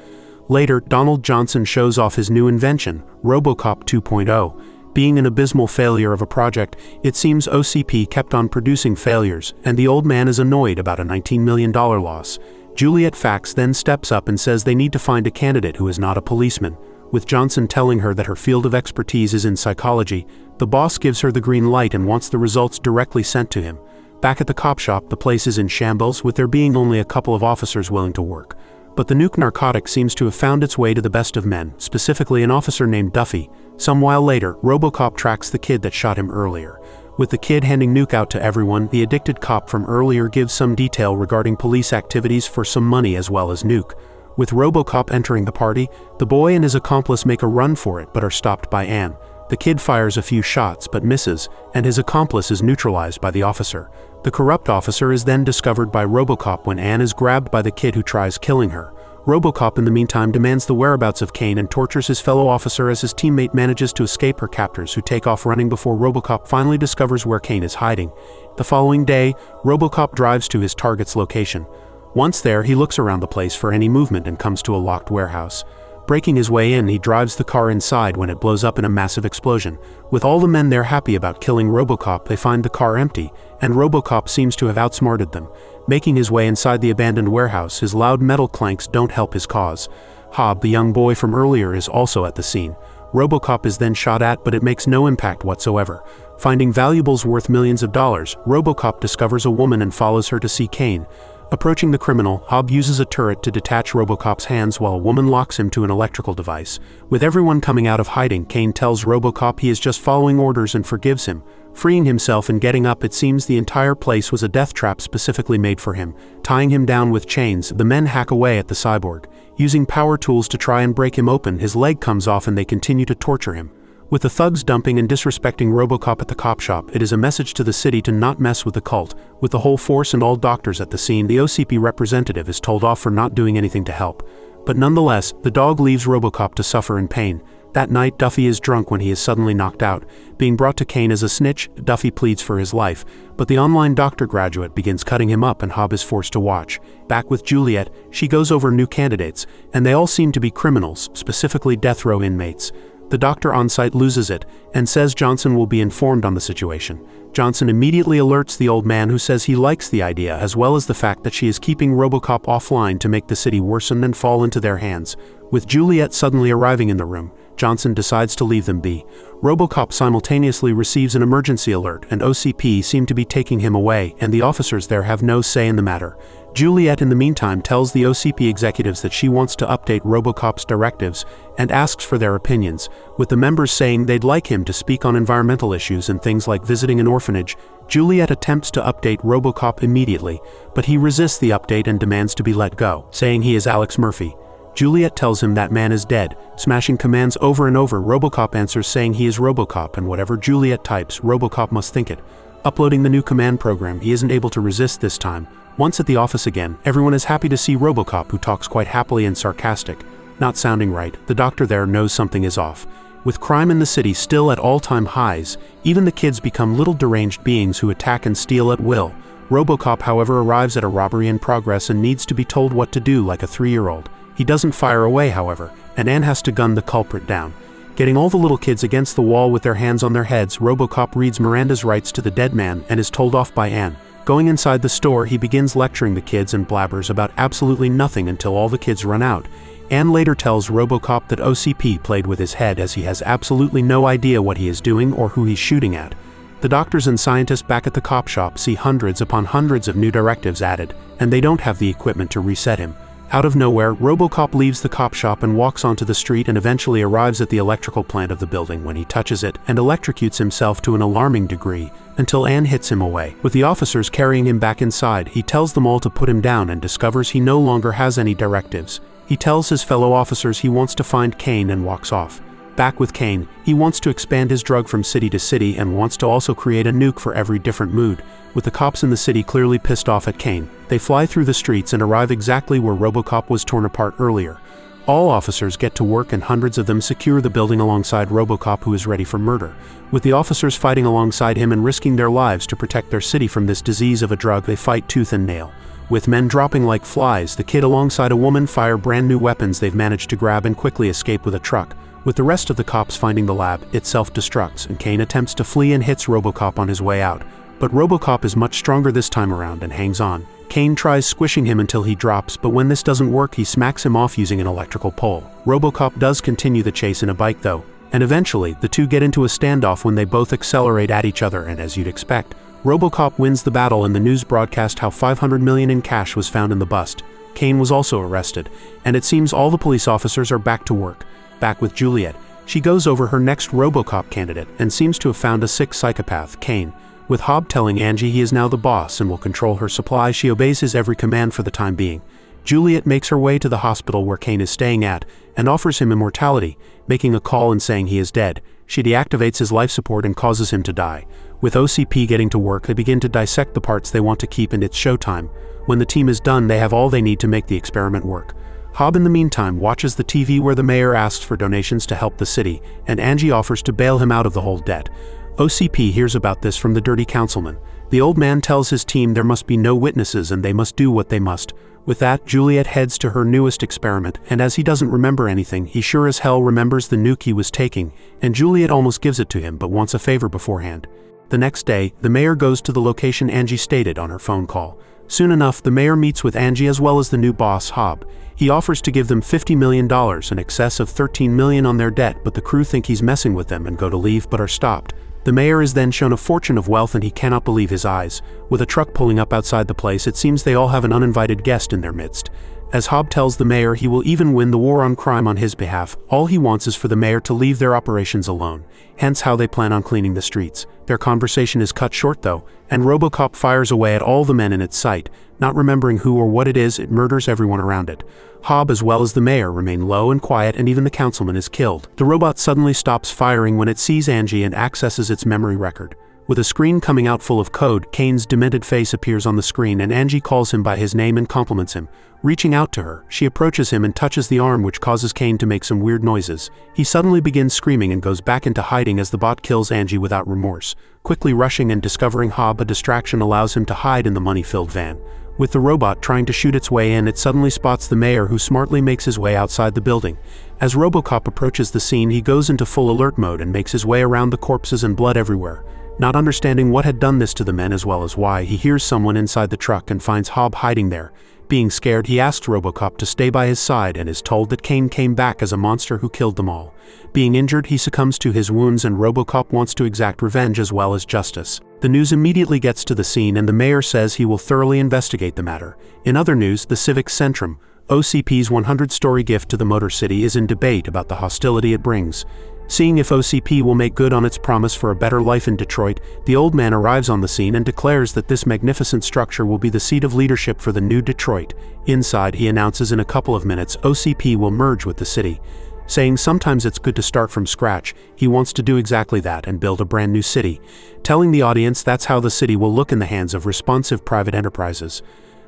Later, Donald Johnson shows off his new invention, RoboCop 2.0. Being an abysmal failure of a project, it seems OCP kept on producing failures, and the old man is annoyed about a $19 million loss. Juliet Fax then steps up and says they need to find a candidate who is not a policeman. With Johnson telling her that her field of expertise is in psychology, the boss gives her the green light and wants the results directly sent to him. Back at the cop shop, the place is in shambles, with there being only a couple of officers willing to work. But the Nuke narcotic seems to have found its way to the best of men, specifically an officer named Duffy. Some while later, RoboCop tracks the kid that shot him earlier. With the kid handing Nuke out to everyone, the addicted cop from earlier gives some detail regarding police activities for some money as well as Nuke. With RoboCop entering the party, the boy and his accomplice make a run for it but are stopped by Ann. The kid fires a few shots but misses, and his accomplice is neutralized by the officer. The corrupt officer is then discovered by RoboCop when Ann is grabbed by the kid who tries killing her. RoboCop in the meantime demands the whereabouts of Kane and tortures his fellow officer as his teammate manages to escape her captors, who take off running before RoboCop finally discovers where Kane is hiding. The following day, RoboCop drives to his target's location. Once there, he looks around the place for any movement and comes to a locked warehouse. Breaking his way in, he drives the car inside when it blows up in a massive explosion. With all the men there happy about killing RoboCop, they find the car empty, and RoboCop seems to have outsmarted them. Making his way inside the abandoned warehouse, his loud metal clanks don't help his cause. Hobb, the young boy from earlier, is also at the scene. RoboCop is then shot at, but it makes no impact whatsoever. Finding valuables worth millions of dollars, RoboCop discovers a woman and follows her to see Kane. Approaching the criminal, Hobb uses a turret to detach RoboCop's hands while a woman locks him to an electrical device. With everyone coming out of hiding, Kane tells RoboCop he is just following orders and forgives him. Freeing himself and getting up, it seems the entire place was a death trap specifically made for him. Tying him down with chains, the men hack away at the cyborg. Using power tools to try and break him open, his leg comes off and they continue to torture him. With the thugs dumping and disrespecting RoboCop at the cop shop, it is a message to the city to not mess with the cult. With the whole force and all doctors at the scene, the OCP representative is told off for not doing anything to help. But nonetheless, the dog leaves RoboCop to suffer in pain. That night, Duffy is drunk when he is suddenly knocked out. Being brought to Kane as a snitch, Duffy pleads for his life, but the online doctor graduate begins cutting him up and Hobb is forced to watch. Back with Juliet, she goes over new candidates, and they all seem to be criminals, specifically death row inmates. The doctor on site loses it, and says Johnson will be informed on the situation. Johnson immediately alerts the old man, who says he likes the idea, as well as the fact that she is keeping RoboCop offline to make the city worsen and fall into their hands. With Juliet suddenly arriving in the room, Johnson decides to leave them be. RoboCop simultaneously receives an emergency alert, and OCP seem to be taking him away, and the officers there have no say in the matter. Juliet in the meantime tells the OCP executives that she wants to update RoboCop's directives and asks for their opinions, with the members saying they'd like him to speak on environmental issues and things like visiting an orphanage. Juliet attempts to update RoboCop immediately, but he resists the update and demands to be let go, saying he is Alex Murphy. Juliet tells him that man is dead, smashing commands over and over. RoboCop answers saying he is RoboCop, and whatever Juliet types, RoboCop must think it. Uploading the new command program, he isn't able to resist this time. Once at the office again, everyone is happy to see RoboCop, who talks quite happily and sarcastic. Not sounding right, the doctor there knows something is off. With crime in the city still at all-time highs, even the kids become little deranged beings who attack and steal at will. RoboCop, however, arrives at a robbery in progress and needs to be told what to do like a 3-year-old. He doesn't fire away, however, and Anne has to gun the culprit down. Getting all the little kids against the wall with their hands on their heads, RoboCop reads Miranda's rights to the dead man and is told off by Anne. Going inside the store, he begins lecturing the kids and blabbers about absolutely nothing until all the kids run out. Anne later tells RoboCop that OCP played with his head, as he has absolutely no idea what he is doing or who he's shooting at. The doctors and scientists back at the cop shop see hundreds upon hundreds of new directives added, and they don't have the equipment to reset him. Out of nowhere, RoboCop leaves the cop shop and walks onto the street and eventually arrives at the electrical plant of the building when he touches it and electrocutes himself to an alarming degree until Anne hits him away. With the officers carrying him back inside, he tells them all to put him down and discovers he no longer has any directives. He tells his fellow officers he wants to find Kane and walks off. Back with Kane, he wants to expand his drug from city to city and wants to also create a nuke for every different mood. With the cops in the city clearly pissed off at Kane, they fly through the streets and arrive exactly where RoboCop was torn apart earlier. All officers get to work and hundreds of them secure the building alongside RoboCop, who is ready for murder. With the officers fighting alongside him and risking their lives to protect their city from this disease of a drug, they fight tooth and nail. With men dropping like flies, the kid alongside a woman fire brand new weapons they've managed to grab and quickly escape with a truck. With the rest of the cops finding the lab, it self-destructs, and Kane attempts to flee and hits RoboCop on his way out. But RoboCop is much stronger this time around and hangs on. Kane tries squishing him until he drops, but when this doesn't work, he smacks him off using an electrical pole. RoboCop does continue the chase in a bike though, and eventually, the two get into a standoff when they both accelerate at each other, and as you'd expect, RoboCop wins the battle and the news broadcast how $500 million in cash was found in the bust. Kane was also arrested, and it seems all the police officers are back to work. Back with Juliet, she goes over her next RoboCop candidate and seems to have found a sick psychopath, Kane. With Hobb telling Angie he is now the boss and will control her supply, she obeys his every command for the time being. Juliet makes her way to the hospital where Kane is staying at and offers him immortality, making a call and saying he is dead. She deactivates his life support and causes him to die. With OCP getting to work, they begin to dissect the parts they want to keep, and it's showtime. When the team is done, they have all they need to make the experiment work. Hobb in the meantime watches the TV where the mayor asks for donations to help the city, and Angie offers to bail him out of the whole debt. OCP hears about this from the dirty councilman. The old man tells his team there must be no witnesses and they must do what they must. With that, Juliet heads to her newest experiment, and as he doesn't remember anything, he sure as hell remembers the nuke he was taking, and Juliet almost gives it to him but wants a favor beforehand. The next day, the mayor goes to the location Angie stated on her phone call. Soon enough, the mayor meets with Angie as well as the new boss, Hobb. He offers to give them $50 million, in excess of $13 million on their debt, but the crew think he's messing with them and go to leave but are stopped. The mayor is then shown a fortune of wealth and he cannot believe his eyes. With a truck pulling up outside the place, it seems they all have an uninvited guest in their midst. As Hobb tells the mayor he will even win the war on crime on his behalf, all he wants is for the mayor to leave their operations alone, hence how they plan on cleaning the streets. Their conversation is cut short though, and RoboCop fires away at all the men in its sight, not remembering who or what it is. It murders everyone around it. Hobb as well as the mayor remain low and quiet, and even the councilman is killed. The robot suddenly stops firing when it sees Angie and accesses its memory record. With a screen coming out full of code, Kane's demented face appears on the screen and Angie calls him by his name and compliments him. Reaching out to her, she approaches him and touches the arm, which causes Kane to make some weird noises. He suddenly begins screaming and goes back into hiding as the bot kills Angie without remorse. Quickly rushing and discovering Hobb a distraction allows him to hide in the money-filled van. With the robot trying to shoot its way in, it suddenly spots the mayor, who smartly makes his way outside the building. As RoboCop approaches the scene, he goes into full alert mode and makes his way around the corpses and blood everywhere. Not understanding what had done this to the men as well as why, he hears someone inside the truck and finds Hobb hiding there. Being scared, he asks RoboCop to stay by his side and is told that Kane came back as a monster who killed them all. Being injured, he succumbs to his wounds and RoboCop wants to exact revenge as well as justice. The news immediately gets to the scene and the mayor says he will thoroughly investigate the matter. In other news, the Civic Centrum, OCP's 100-story gift to the Motor City, is in debate about the hostility it brings. Seeing if OCP will make good on its promise for a better life in Detroit, the old man arrives on the scene and declares that this magnificent structure will be the seat of leadership for the new Detroit. Inside, he announces in a couple of minutes OCP will merge with the city. Saying sometimes it's good to start from scratch, he wants to do exactly that and build a brand new city, telling the audience that's how the city will look in the hands of responsive private enterprises.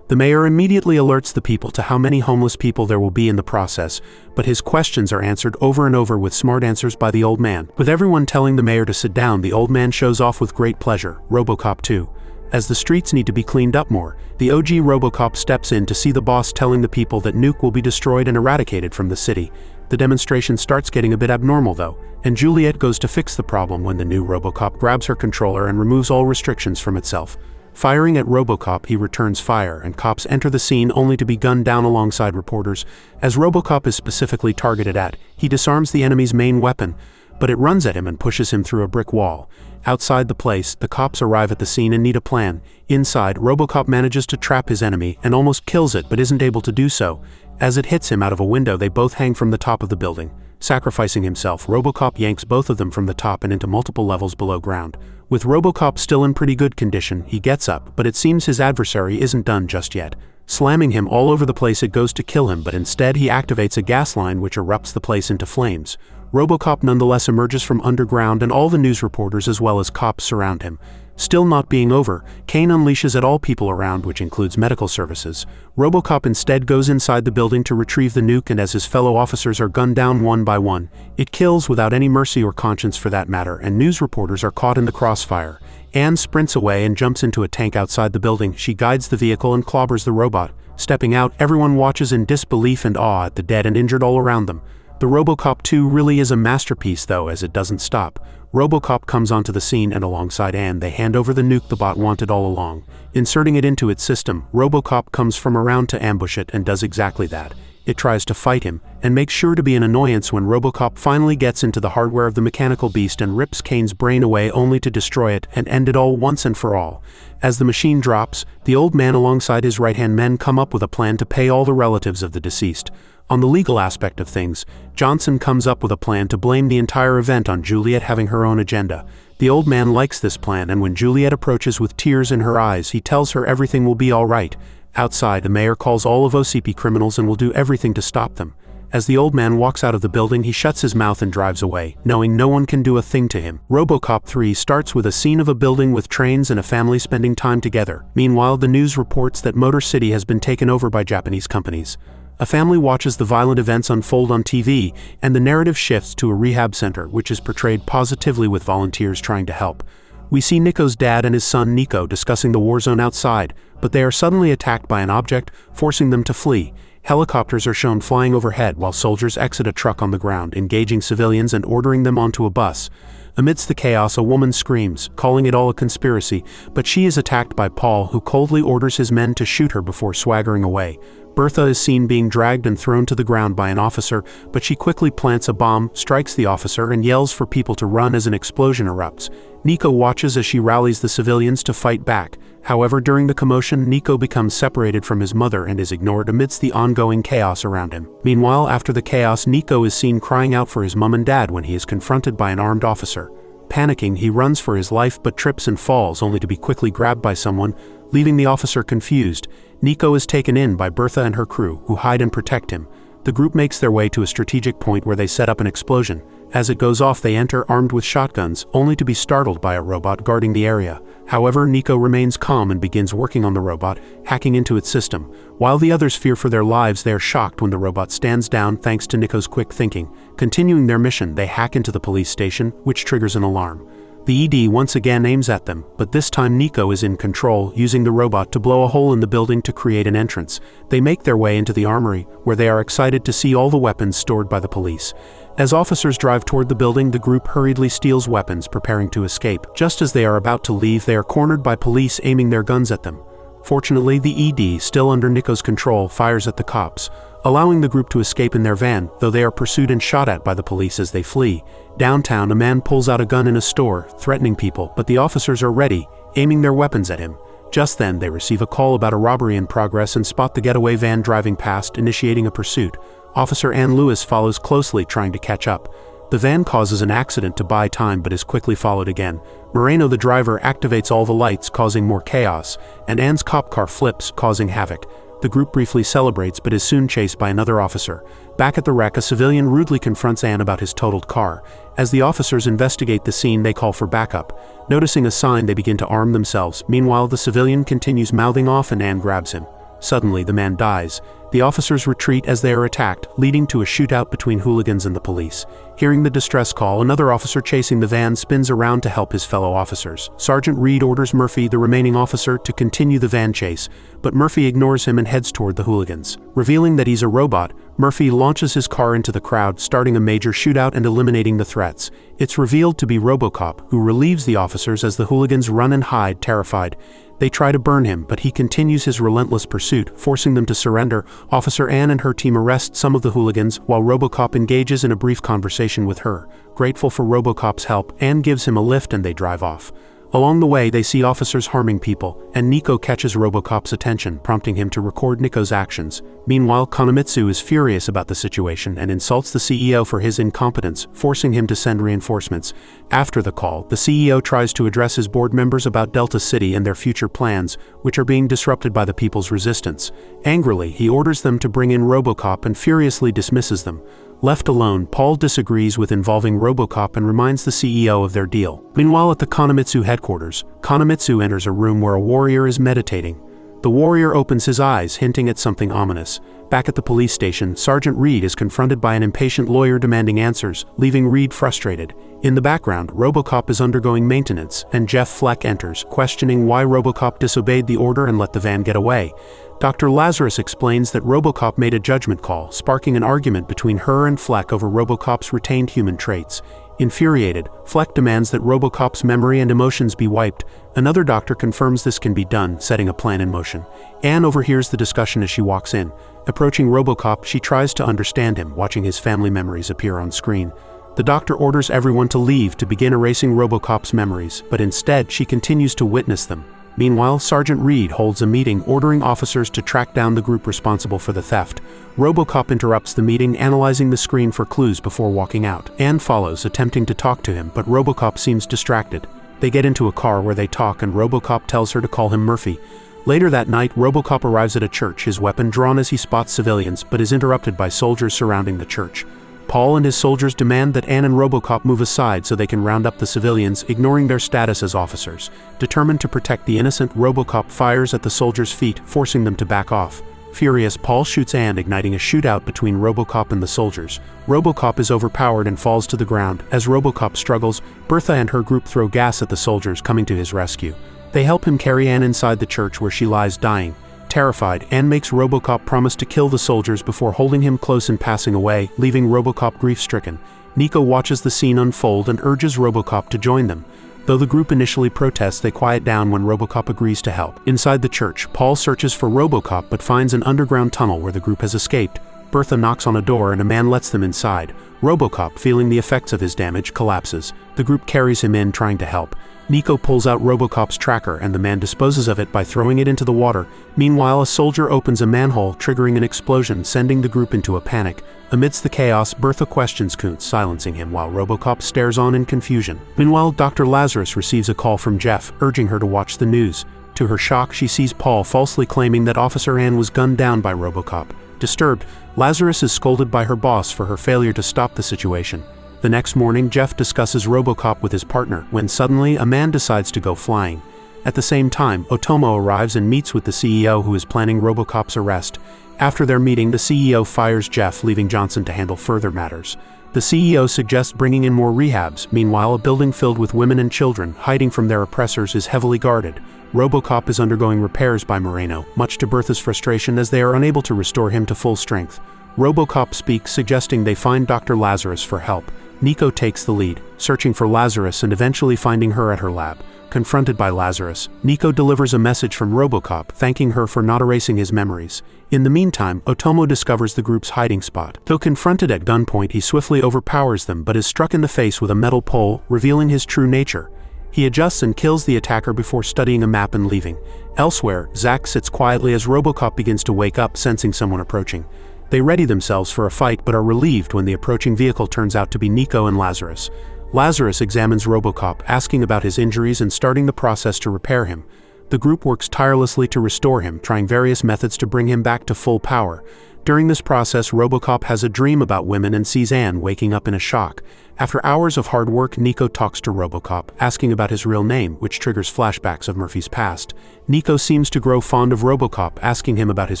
The mayor immediately alerts the people to how many homeless people there will be in the process, but his questions are answered over and over with smart answers by the old man. With everyone telling the mayor to sit down, the old man shows off with great pleasure. RoboCop 2. As the streets need to be cleaned up more, the OG RoboCop steps in to see the boss telling the people that Nuke will be destroyed and eradicated from the city. The demonstration starts getting a bit abnormal though, and Juliet goes to fix the problem when the new RoboCop grabs her controller and removes all restrictions from itself. Firing at RoboCop, he returns fire, and cops enter the scene only to be gunned down alongside reporters. As RoboCop is specifically targeted at, he disarms the enemy's main weapon, but it runs at him and pushes him through a brick wall. Outside the place, the cops arrive at the scene and need a plan. Inside, RoboCop manages to trap his enemy and almost kills it, but isn't able to do so. As it hits him out of a window, they both hang from the top of the building. Sacrificing himself, RoboCop yanks both of them from the top and into multiple levels below ground. With RoboCop still in pretty good condition, he gets up, but it seems his adversary isn't done just yet. Slamming him all over the place, it goes to kill him, but instead he activates a gas line which erupts the place into flames. RoboCop nonetheless emerges from underground and all the news reporters as well as cops surround him. Still not being over, Kane unleashes at all people around, which includes medical services. RoboCop instead goes inside the building to retrieve the nuke, and as his fellow officers are gunned down one by one, it kills without any mercy or conscience for that matter, and news reporters are caught in the crossfire. Anne sprints away and jumps into a tank outside the building. She guides the vehicle and clobbers the robot. Stepping out, everyone watches in disbelief and awe at the dead and injured all around them. The RoboCop 2 really is a masterpiece though, as it doesn't stop. RoboCop comes onto the scene and alongside Anne they hand over the nuke the bot wanted all along. Inserting it into its system, RoboCop comes from around to ambush it and does exactly that. It tries to fight him, and makes sure to be an annoyance when RoboCop finally gets into the hardware of the mechanical beast and rips Kane's brain away only to destroy it and end it all once and for all. As the machine drops, the old man alongside his right-hand men come up with a plan to pay all the relatives of the deceased. On the legal aspect of things, Johnson comes up with a plan to blame the entire event on Juliet having her own agenda. The old man likes this plan, and when Juliet approaches with tears in her eyes, he tells her everything will be all right. Outside, the mayor calls all of OCP criminals and will do everything to stop them. As the old man walks out of the building, he shuts his mouth and drives away, knowing no one can do a thing to him. RoboCop 3 starts with a scene of a building with trains and a family spending time together. Meanwhile, the news reports that Motor City has been taken over by Japanese companies. A family watches the violent events unfold on TV, and the narrative shifts to a rehab center, which is portrayed positively with volunteers trying to help. We see Nico's dad and his son Nico discussing the war zone outside, but they are suddenly attacked by an object, forcing them to flee. Helicopters are shown flying overhead while soldiers exit a truck on the ground, engaging civilians and ordering them onto a bus. Amidst the chaos, a woman screams, calling it all a conspiracy, but she is attacked by Paul, who coldly orders his men to shoot her before swaggering away. Bertha is seen being dragged and thrown to the ground by an officer, but she quickly plants a bomb, strikes the officer, and yells for people to run as an explosion erupts. Nico watches as she rallies the civilians to fight back. However, during the commotion, Nico becomes separated from his mother and is ignored amidst the ongoing chaos around him. Meanwhile, after the chaos, Nico is seen crying out for his mom and dad when he is confronted by an armed officer. Panicking, he runs for his life but trips and falls, only to be quickly grabbed by someone, leaving the officer confused. Nico is taken in by Bertha and her crew, who hide and protect him. The group makes their way to a strategic point where they set up an explosion. As it goes off, they enter armed with shotguns, only to be startled by a robot guarding the area. However, Nico remains calm and begins working on the robot, hacking into its system. While the others fear for their lives, they are shocked when the robot stands down thanks to Nico's quick thinking. Continuing their mission, they hack into the police station, which triggers an alarm. The ED once again aims at them, but this time Nico is in control, using the robot to blow a hole in the building to create an entrance. They make their way into the armory, where they are excited to see all the weapons stored by the police. As officers drive toward the building, the group hurriedly steals weapons, preparing to escape. Just as they are about to leave, they are cornered by police aiming their guns at them. Fortunately, the ED, still under Nico's control, fires at the cops, allowing the group to escape in their van, though they are pursued and shot at by the police as they flee. Downtown, a man pulls out a gun in a store, threatening people, but the officers are ready, aiming their weapons at him. Just then, they receive a call about a robbery in progress and spot the getaway van driving past, initiating a pursuit. Officer Ann Lewis follows closely, trying to catch up. The van causes an accident to buy time but is quickly followed again. Moreno, the driver, activates all the lights, causing more chaos, and Ann's cop car flips, causing havoc. The group briefly celebrates but is soon chased by another officer. Back at the wreck, a civilian rudely confronts Ann about his totaled car. As the officers investigate the scene, they call for backup. Noticing a sign, they begin to arm themselves. Meanwhile, the civilian continues mouthing off and Ann grabs him. Suddenly, the man dies. The officers retreat as they are attacked, leading to a shootout between hooligans and the police. Hearing the distress call, another officer chasing the van spins around to help his fellow officers. Sergeant Reed orders Murphy, the remaining officer, to continue the van chase, but Murphy ignores him and heads toward the hooligans. Revealing that he's a robot, Murphy launches his car into the crowd, starting a major shootout and eliminating the threats. It's revealed to be RoboCop, who relieves the officers as the hooligans run and hide, terrified. They try to burn him, but he continues his relentless pursuit, forcing them to surrender. Officer Ann and her team arrest some of the hooligans, while RoboCop engages in a brief conversation with her. Grateful for RoboCop's help, Ann gives him a lift and they drive off. Along the way, they see officers harming people, and Nico catches RoboCop's attention, prompting him to record Nico's actions. Meanwhile, Konomitsu is furious about the situation and insults the CEO for his incompetence, forcing him to send reinforcements. After the call, the CEO tries to address his board members about Delta City and their future plans, which are being disrupted by the people's resistance. Angrily, he orders them to bring in RoboCop and furiously dismisses them. Left alone, Paul disagrees with involving RoboCop and reminds the CEO of their deal. Meanwhile, at the Konomitsu headquarters, Konomitsu enters a room where a warrior is meditating. The warrior opens his eyes, hinting at something ominous. Back at the police station, Sergeant Reed is confronted by an impatient lawyer demanding answers, leaving Reed frustrated. In the background, RoboCop is undergoing maintenance, and Jeff Fleck enters, questioning why RoboCop disobeyed the order and let the van get away. Dr. Lazarus explains that RoboCop made a judgment call, sparking an argument between her and Fleck over RoboCop's retained human traits. Infuriated, Fleck demands that RoboCop's memory and emotions be wiped. Another doctor confirms this can be done, setting a plan in motion. Ann overhears the discussion as she walks in. Approaching RoboCop, she tries to understand him, watching his family memories appear on screen. The doctor orders everyone to leave to begin erasing RoboCop's memories, but instead she continues to witness them. Meanwhile, Sergeant Reed holds a meeting ordering officers to track down the group responsible for the theft. RoboCop interrupts the meeting, analyzing the screen for clues before walking out. Ann follows, attempting to talk to him, but RoboCop seems distracted. They get into a car where they talk and RoboCop tells her to call him Murphy. Later that night, RoboCop arrives at a church, his weapon drawn as he spots civilians, but is interrupted by soldiers surrounding the church. Paul and his soldiers demand that Ann and RoboCop move aside so they can round up the civilians, ignoring their status as officers. Determined to protect the innocent, RoboCop fires at the soldiers' feet, forcing them to back off. Furious, Paul shoots Ann, igniting a shootout between RoboCop and the soldiers. RoboCop is overpowered and falls to the ground. As RoboCop struggles, Bertha and her group throw gas at the soldiers, coming to his rescue. They help him carry Ann inside the church where she lies dying. Terrified, Ann makes RoboCop promise to kill the soldiers before holding him close and passing away, leaving RoboCop grief-stricken. Nico watches the scene unfold and urges RoboCop to join them. Though the group initially protests, they quiet down when RoboCop agrees to help. Inside the church, Paul searches for RoboCop but finds an underground tunnel where the group has escaped. Bertha knocks on a door and a man lets them inside. RoboCop, feeling the effects of his damage, collapses. The group carries him in, trying to help. Nico pulls out RoboCop's tracker and the man disposes of it by throwing it into the water. Meanwhile, a soldier opens a manhole, triggering an explosion, sending the group into a panic. Amidst the chaos, Bertha questions Kuntz, silencing him while RoboCop stares on in confusion. Meanwhile, Dr. Lazarus receives a call from Jeff, urging her to watch the news. To her shock, she sees Paul falsely claiming that Officer Ann was gunned down by RoboCop. Disturbed, Lazarus is scolded by her boss for her failure to stop the situation. The next morning, Jeff discusses RoboCop with his partner, when suddenly a man decides to go flying. At the same time, Otomo arrives and meets with the CEO, who is planning RoboCop's arrest. After their meeting, the CEO fires Jeff, leaving Johnson to handle further matters. The CEO suggests bringing in more rehabs. Meanwhile, a building filled with women and children, hiding from their oppressors, is heavily guarded. RoboCop is undergoing repairs by Moreno, much to Bertha's frustration as they are unable to restore him to full strength. RoboCop speaks, suggesting they find Dr. Lazarus for help. Nico takes the lead, searching for Lazarus and eventually finding her at her lab. Confronted by Lazarus, Nico delivers a message from RoboCop, thanking her for not erasing his memories. In the meantime, Otomo discovers the group's hiding spot. Though confronted at gunpoint, he swiftly overpowers them but is struck in the face with a metal pole, revealing his true nature. He adjusts and kills the attacker before studying a map and leaving. Elsewhere, Zack sits quietly as RoboCop begins to wake up, sensing someone approaching. They ready themselves for a fight but are relieved when the approaching vehicle turns out to be Nico and Lazarus. Lazarus examines RoboCop, asking about his injuries and starting the process to repair him. The group works tirelessly to restore him, trying various methods to bring him back to full power. During this process, RoboCop has a dream about women and sees Ann waking up in a shock. After hours of hard work, Nico talks to RoboCop, asking about his real name, which triggers flashbacks of Murphy's past. Nico seems to grow fond of RoboCop, asking him about his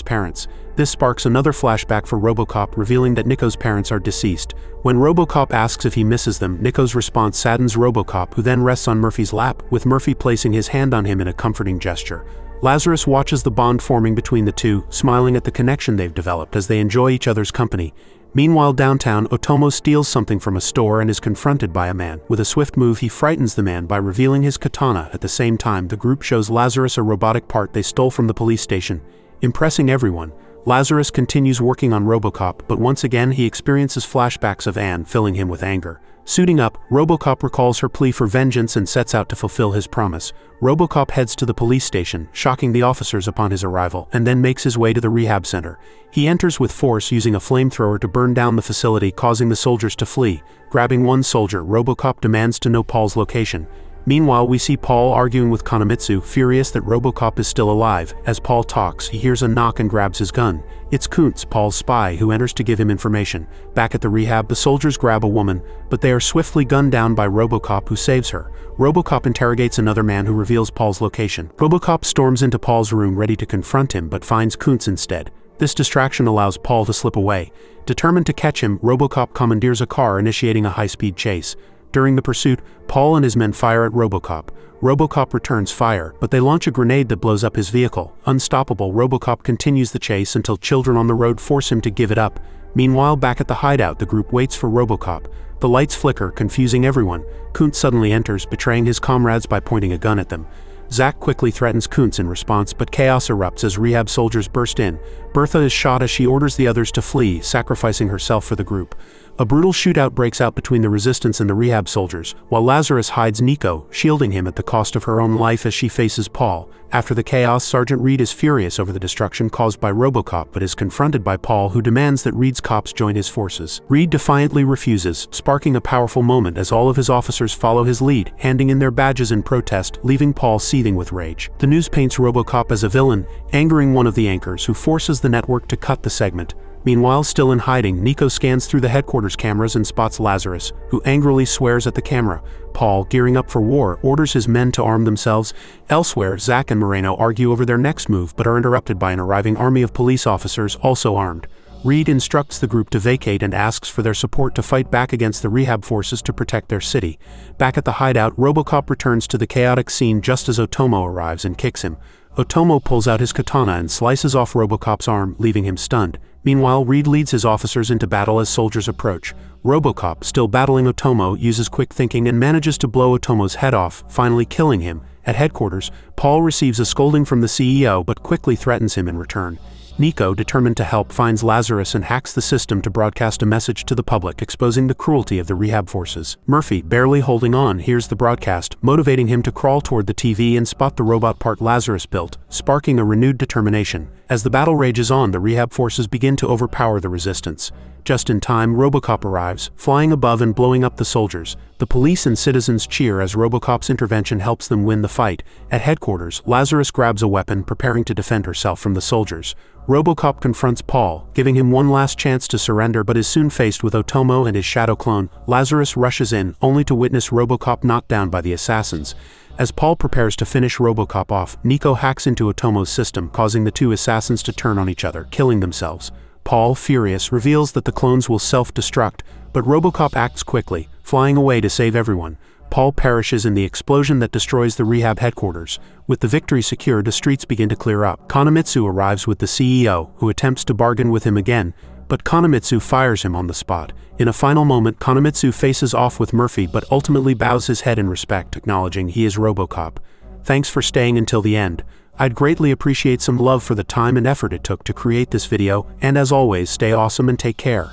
parents. This sparks another flashback for RoboCop, revealing that Nico's parents are deceased. When RoboCop asks if he misses them, Nico's response saddens RoboCop, who then rests on Murphy's lap, with Murphy placing his hand on him in a comforting gesture. Lazarus watches the bond forming between the two, smiling at the connection they've developed as they enjoy each other's company. Meanwhile, downtown, Otomo steals something from a store and is confronted by a man. With a swift move, he frightens the man by revealing his katana. At the same time, the group shows Lazarus a robotic part they stole from the police station. Impressing everyone, Lazarus continues working on RoboCop, but once again he experiences flashbacks of Ann, filling him with anger. Suiting up, RoboCop recalls her plea for vengeance and sets out to fulfill his promise. RoboCop heads to the police station, shocking the officers upon his arrival, and then makes his way to the rehab center. He enters with force, using a flamethrower to burn down the facility, causing the soldiers to flee. Grabbing one soldier, RoboCop demands to know Paul's location. Meanwhile, we see Paul arguing with Konomitsu, furious that RoboCop is still alive. As Paul talks, he hears a knock and grabs his gun. It's Kuntz, Paul's spy, who enters to give him information. Back at the rehab, the soldiers grab a woman, but they are swiftly gunned down by RoboCop, who saves her. RoboCop interrogates another man who reveals Paul's location. RoboCop storms into Paul's room ready to confront him, but finds Kuntz instead. This distraction allows Paul to slip away. Determined to catch him, RoboCop commandeers a car, initiating a high-speed chase. During the pursuit, Paul and his men fire at RoboCop. RoboCop returns fire, but they launch a grenade that blows up his vehicle. Unstoppable, RoboCop continues the chase until children on the road force him to give it up. Meanwhile, back at the hideout, the group waits for RoboCop. The lights flicker, confusing everyone. Kuntz suddenly enters, betraying his comrades by pointing a gun at them. Zack quickly threatens Kuntz in response, but chaos erupts as rehab soldiers burst in. Bertha is shot as she orders the others to flee, sacrificing herself for the group. A brutal shootout breaks out between the resistance and the rehab soldiers, while Lazarus hides Nico, shielding him at the cost of her own life as she faces Paul. After the chaos, Sergeant Reed is furious over the destruction caused by RoboCop but is confronted by Paul, who demands that Reed's cops join his forces. Reed defiantly refuses, sparking a powerful moment as all of his officers follow his lead, handing in their badges in protest, leaving Paul seething with rage. The news paints RoboCop as a villain, angering one of the anchors, who forces the network to cut the segment. Meanwhile, still in hiding, Nico scans through the headquarters cameras and spots Lazarus, who angrily swears at the camera. Paul, gearing up for war, orders his men to arm themselves. Elsewhere, Zack and Moreno argue over their next move but are interrupted by an arriving army of police officers, also armed. Reed instructs the group to vacate and asks for their support to fight back against the rehab forces to protect their city. Back at the hideout, RoboCop returns to the chaotic scene just as Otomo arrives and kicks him. Otomo pulls out his katana and slices off RoboCop's arm, leaving him stunned. Meanwhile, Reed leads his officers into battle as soldiers approach. RoboCop, still battling Otomo, uses quick thinking and manages to blow Otomo's head off, finally killing him. At headquarters, Paul receives a scolding from the CEO but quickly threatens him in return. Nico, determined to help, finds Lazarus and hacks the system to broadcast a message to the public exposing the cruelty of the rehab forces. Murphy, barely holding on, hears the broadcast, motivating him to crawl toward the TV and spot the robot part Lazarus built, sparking a renewed determination. As the battle rages on, the rehab forces begin to overpower the resistance. Just in time, RoboCop arrives, flying above and blowing up the soldiers. The police and citizens cheer as RoboCop's intervention helps them win the fight. At headquarters, Lazarus grabs a weapon, preparing to defend herself from the soldiers. RoboCop confronts Paul, giving him one last chance to surrender but is soon faced with Otomo and his shadow clone. Lazarus rushes in, only to witness RoboCop knocked down by the assassins. As Paul prepares to finish RoboCop off, Nico hacks into Otomo's system, causing the two assassins to turn on each other, killing themselves. Paul, furious, reveals that the clones will self-destruct, but RoboCop acts quickly, flying away to save everyone. Paul perishes in the explosion that destroys the rehab headquarters. With the victory secured, the streets begin to clear up. Konomitsu arrives with the CEO, who attempts to bargain with him again, but Konomitsu fires him on the spot. In a final moment, Konomitsu faces off with Murphy but ultimately bows his head in respect, acknowledging he is RoboCop. Thanks for staying until the end. I'd greatly appreciate some love for the time and effort it took to create this video, and as always, stay awesome and take care.